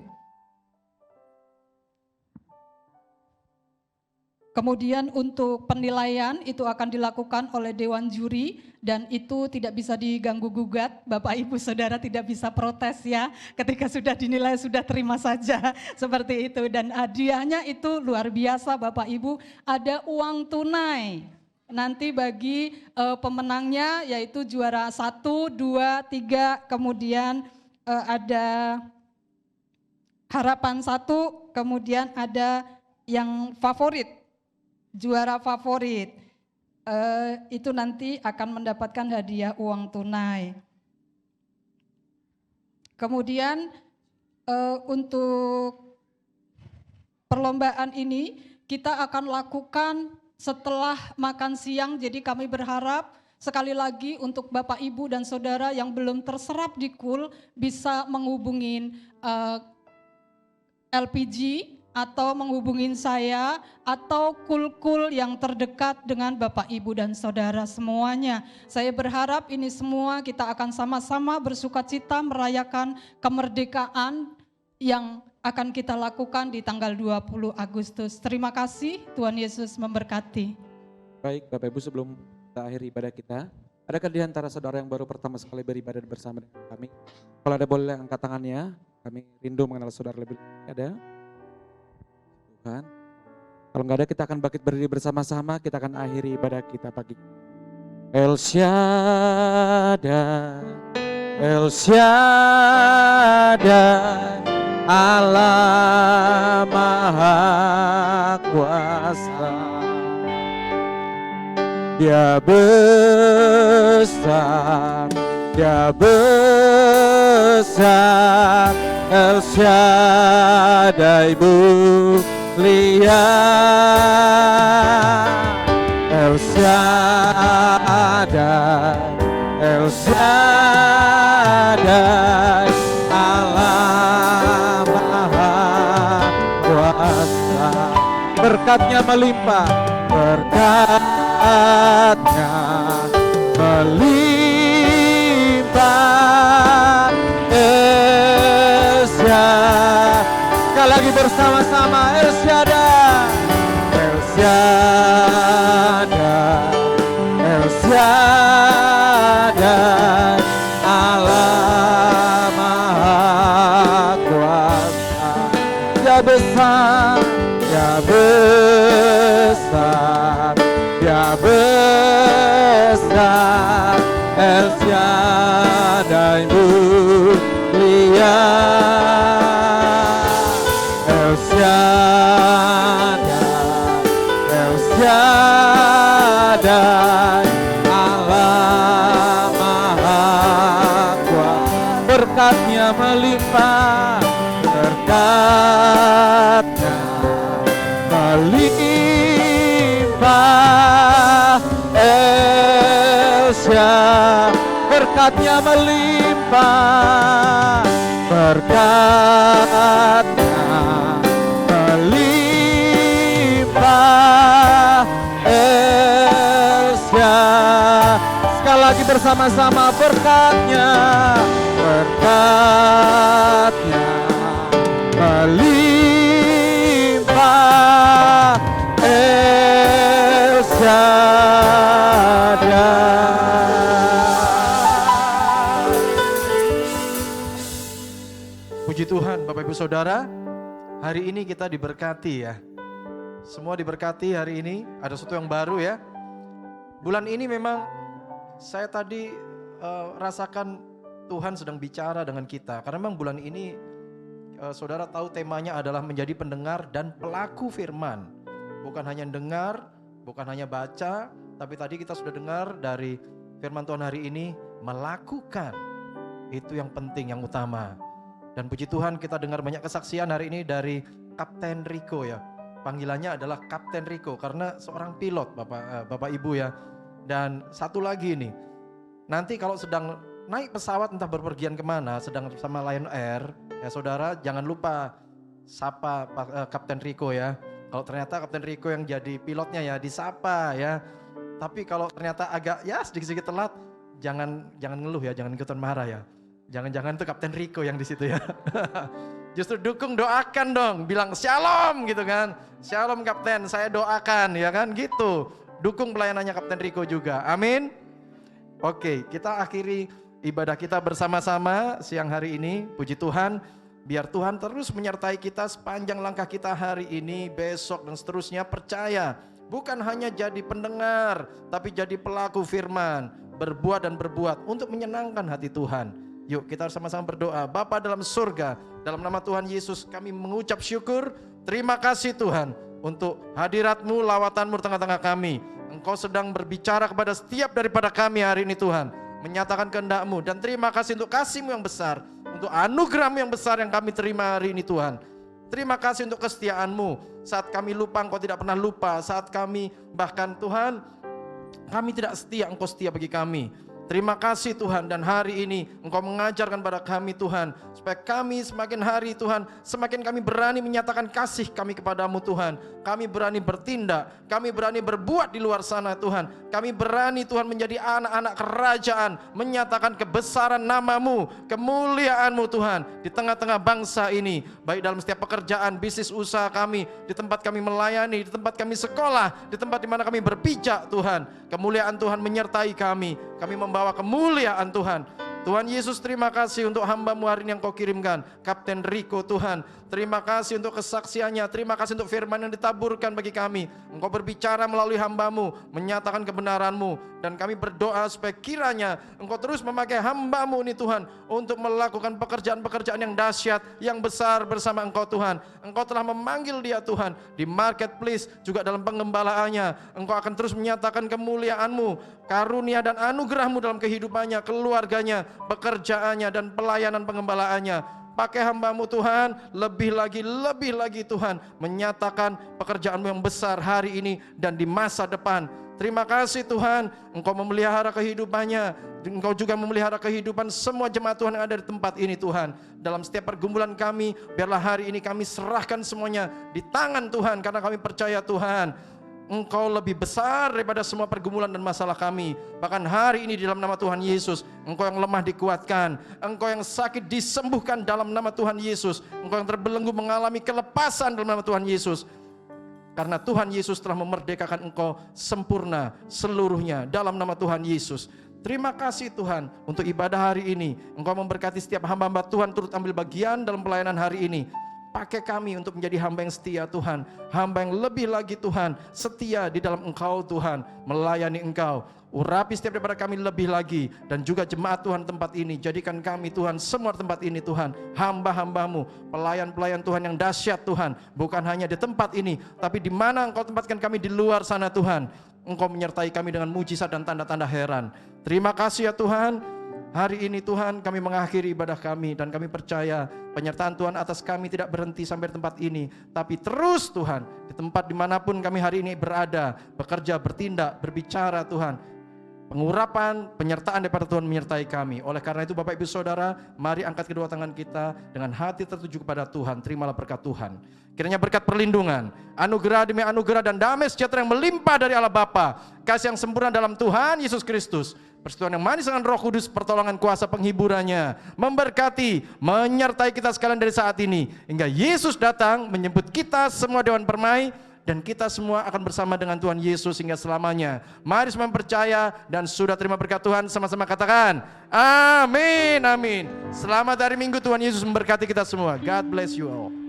Kemudian untuk penilaian itu akan dilakukan oleh Dewan Juri dan itu tidak bisa diganggu gugat, Bapak Ibu Saudara tidak bisa protes ya, ketika sudah dinilai sudah terima saja seperti itu. Dan hadiahnya itu luar biasa Bapak Ibu, ada uang tunai. Nanti bagi pemenangnya yaitu juara 1, 2, 3, kemudian ada harapan 1, kemudian ada yang favorit. Juara favorit itu nanti akan mendapatkan hadiah uang tunai. Kemudian untuk perlombaan ini kita akan lakukan setelah makan siang. Jadi kami berharap sekali lagi untuk Bapak Ibu dan Saudara yang belum terserap di KUL bisa menghubungin LPG atau menghubungin saya atau kul-kul yang terdekat dengan Bapak Ibu dan Saudara semuanya. Saya berharap ini semua kita akan sama-sama bersukacita merayakan kemerdekaan yang akan kita lakukan di tanggal 20 Agustus. Terima kasih, Tuhan Yesus memberkati. Baik Bapak Ibu, sebelum kita akhiri ibadah kita, adakah di antara saudara yang baru pertama sekali beribadah bersama dengan kami? Kalau ada boleh angkat tangannya, kami rindu mengenal saudara lebih. Ada? Tuhan. Kalau nggak ada, kita akan bangkit berdiri bersama-sama, kita akan akhiri ibadah kita pagi. El Shaddai, El Shaddai, Allah Maha Kuasa. Dia besar, Dia besar, El Shaddai mulia, El Shaddai, El Shaddai, Allah Maha Kuasa. Berkatnya melimpah, berkatnya melimpah, El Shaddai. Sekali lagi bersama-sama, El Shaddai, El Shaddai, El Shaddai, Allah Maha Kuasa. Dia besar, Dia besar, Dia besar, El Shaddai mulia, El Shaddai, El Shaddai, Allah Maha Kuasa. Berkatnya melimpah, berkatnya melimpah, El Shaddai. Berkatnya melimpah, berkatnya melimpah, El Shaddai. Sekali lagi bersama-sama, berkatnya, berkatnya melimpah, El Shaddai. Puji Tuhan Bapak Ibu Saudara, hari ini kita diberkati ya. Semua diberkati hari ini, ada sesuatu yang baru ya. Bulan ini memang saya tadi rasakan Tuhan sedang bicara dengan kita. Karena memang bulan ini saudara tahu temanya adalah menjadi pendengar dan pelaku firman. Bukan hanya dengar, bukan hanya baca, tapi tadi kita sudah dengar dari firman Tuhan hari ini, melakukan. Itu yang penting, yang utama. Dan puji Tuhan kita dengar banyak kesaksian hari ini dari Kapten Rico ya. Panggilannya adalah Kapten Rico karena seorang pilot Bapak Ibu ya. Dan satu lagi nih, nanti kalau sedang naik pesawat entah berpergian kemana, sedang sama Lion Air, ya saudara jangan lupa sapa Kapten Rico ya. Kalau ternyata Kapten Rico yang jadi pilotnya ya disapa ya. Tapi kalau ternyata agak ya sedikit-sedikit telat, jangan ngeluh ya, jangan ikutan marah ya. Jangan-jangan itu Kapten Rico yang di situ ya. Justru dukung, doakan dong, bilang shalom gitu kan. Shalom Kapten, saya doakan ya kan gitu. Dukung pelayanannya Kapten Rico juga. Amin. Oke, kita akhiri ibadah kita bersama-sama siang hari ini. Puji Tuhan, biar Tuhan terus menyertai kita sepanjang langkah kita hari ini, besok dan seterusnya. Percaya, bukan hanya jadi pendengar, tapi jadi pelaku firman. Berbuat dan berbuat untuk menyenangkan hati Tuhan. Yuk kita sama-sama berdoa. Bapa dalam surga, dalam nama Tuhan Yesus kami mengucap syukur. Terima kasih Tuhan untuk hadirat-Mu, lawatan-Mu di tengah-tengah kami. Engkau sedang berbicara kepada setiap daripada kami hari ini Tuhan. Menyatakan kehendak-Mu. Dan terima kasih untuk kasih-Mu yang besar. Untuk anugerah-Mu yang besar yang kami terima hari ini Tuhan. Terima kasih untuk kesetiaan-Mu. Saat kami lupa Engkau tidak pernah lupa. Saat kami bahkan Tuhan kami tidak setia, Engkau setia bagi kami. Terima kasih Tuhan, dan hari ini Engkau mengajarkan pada kami Tuhan, supaya kami semakin hari Tuhan, semakin kami berani menyatakan kasih kami kepadamu Tuhan. Kami berani bertindak, kami berani berbuat di luar sana Tuhan. Kami berani Tuhan menjadi anak-anak kerajaan, menyatakan kebesaran namamu, kemuliaanmu Tuhan di tengah-tengah bangsa ini. Baik dalam setiap pekerjaan, bisnis, usaha kami, di tempat kami melayani, di tempat kami sekolah, di tempat di mana kami berpijak Tuhan. Kemuliaan Tuhan menyertai kami. Kami membawa kemuliaan Tuhan. Tuhan Yesus, terima kasih untuk hamba-Mu hari ini yang Kau kirimkan, Kapten Rico Tuhan. Terima kasih untuk kesaksiannya, terima kasih untuk firman yang ditaburkan bagi kami. Engkau berbicara melalui hamba-Mu, menyatakan kebenaran-Mu. Dan kami berdoa supaya kiranya Engkau terus memakai hamba-Mu ini Tuhan, untuk melakukan pekerjaan-pekerjaan yang dahsyat, yang besar bersama Engkau Tuhan. Engkau telah memanggil dia Tuhan, di marketplace, juga dalam pengembalaannya. Engkau akan terus menyatakan kemuliaan-Mu, karunia dan anugerah-Mu dalam kehidupannya, keluarganya, pekerjaannya dan pelayanan pengembalaannya. Pakai hamba-Mu Tuhan, lebih lagi Tuhan, menyatakan pekerjaan-Mu yang besar hari ini dan di masa depan. Terima kasih Tuhan, Engkau memelihara kehidupannya. Engkau juga memelihara kehidupan semua jemaat Tuhan yang ada di tempat ini Tuhan. Dalam setiap pergumulan kami, biarlah hari ini kami serahkan semuanya di tangan Tuhan, karena kami percaya Tuhan, Engkau lebih besar daripada semua pergumulan dan masalah kami. Bahkan hari ini di dalam nama Tuhan Yesus, Engkau yang lemah dikuatkan, Engkau yang sakit disembuhkan dalam nama Tuhan Yesus, Engkau yang terbelenggu mengalami kelepasan dalam nama Tuhan Yesus. Karena Tuhan Yesus telah memerdekakan Engkau sempurna seluruhnya dalam nama Tuhan Yesus. Terima kasih Tuhan untuk ibadah hari ini. Engkau memberkati setiap hamba-hamba Tuhan turut ambil bagian dalam pelayanan hari ini. Pakai kami untuk menjadi hamba yang setia Tuhan. Hamba yang lebih lagi Tuhan, setia di dalam Engkau Tuhan, melayani Engkau. Urapi setiap daripada kami lebih lagi. Dan juga jemaat Tuhan tempat ini. Jadikan kami Tuhan, semua tempat ini Tuhan, hamba-hamba-Mu, pelayan-pelayan Tuhan yang dahsyat Tuhan. Bukan hanya di tempat ini, tapi di mana Engkau tempatkan kami di luar sana Tuhan. Engkau menyertai kami dengan mujizat dan tanda-tanda heran. Terima kasih ya Tuhan. Hari ini Tuhan kami mengakhiri ibadah kami, dan kami percaya penyertaan Tuhan atas kami tidak berhenti sampai di tempat ini, tapi terus Tuhan di tempat dimanapun kami hari ini berada, bekerja, bertindak, berbicara Tuhan. Pengurapan, penyertaan daripada Tuhan menyertai kami. Oleh karena itu Bapak Ibu Saudara, mari angkat kedua tangan kita dengan hati tertuju kepada Tuhan. Terimalah berkat Tuhan. Kiranya berkat perlindungan, anugerah demi anugerah dan damai sejahtera yang melimpah dari Allah Bapa, kasih yang sempurna dalam Tuhan Yesus Kristus, persekutuan yang manis dengan Roh Kudus, pertolongan kuasa penghiburannya, memberkati, menyertai kita sekalian dari saat ini, hingga Yesus datang menjemput kita semua Dewan Permai, dan kita semua akan bersama dengan Tuhan Yesus hingga selamanya. Mari semua percaya dan sudah terima berkat Tuhan, sama-sama katakan, amin, amin. Selamat hari Minggu, Tuhan Yesus memberkati kita semua. God bless you all.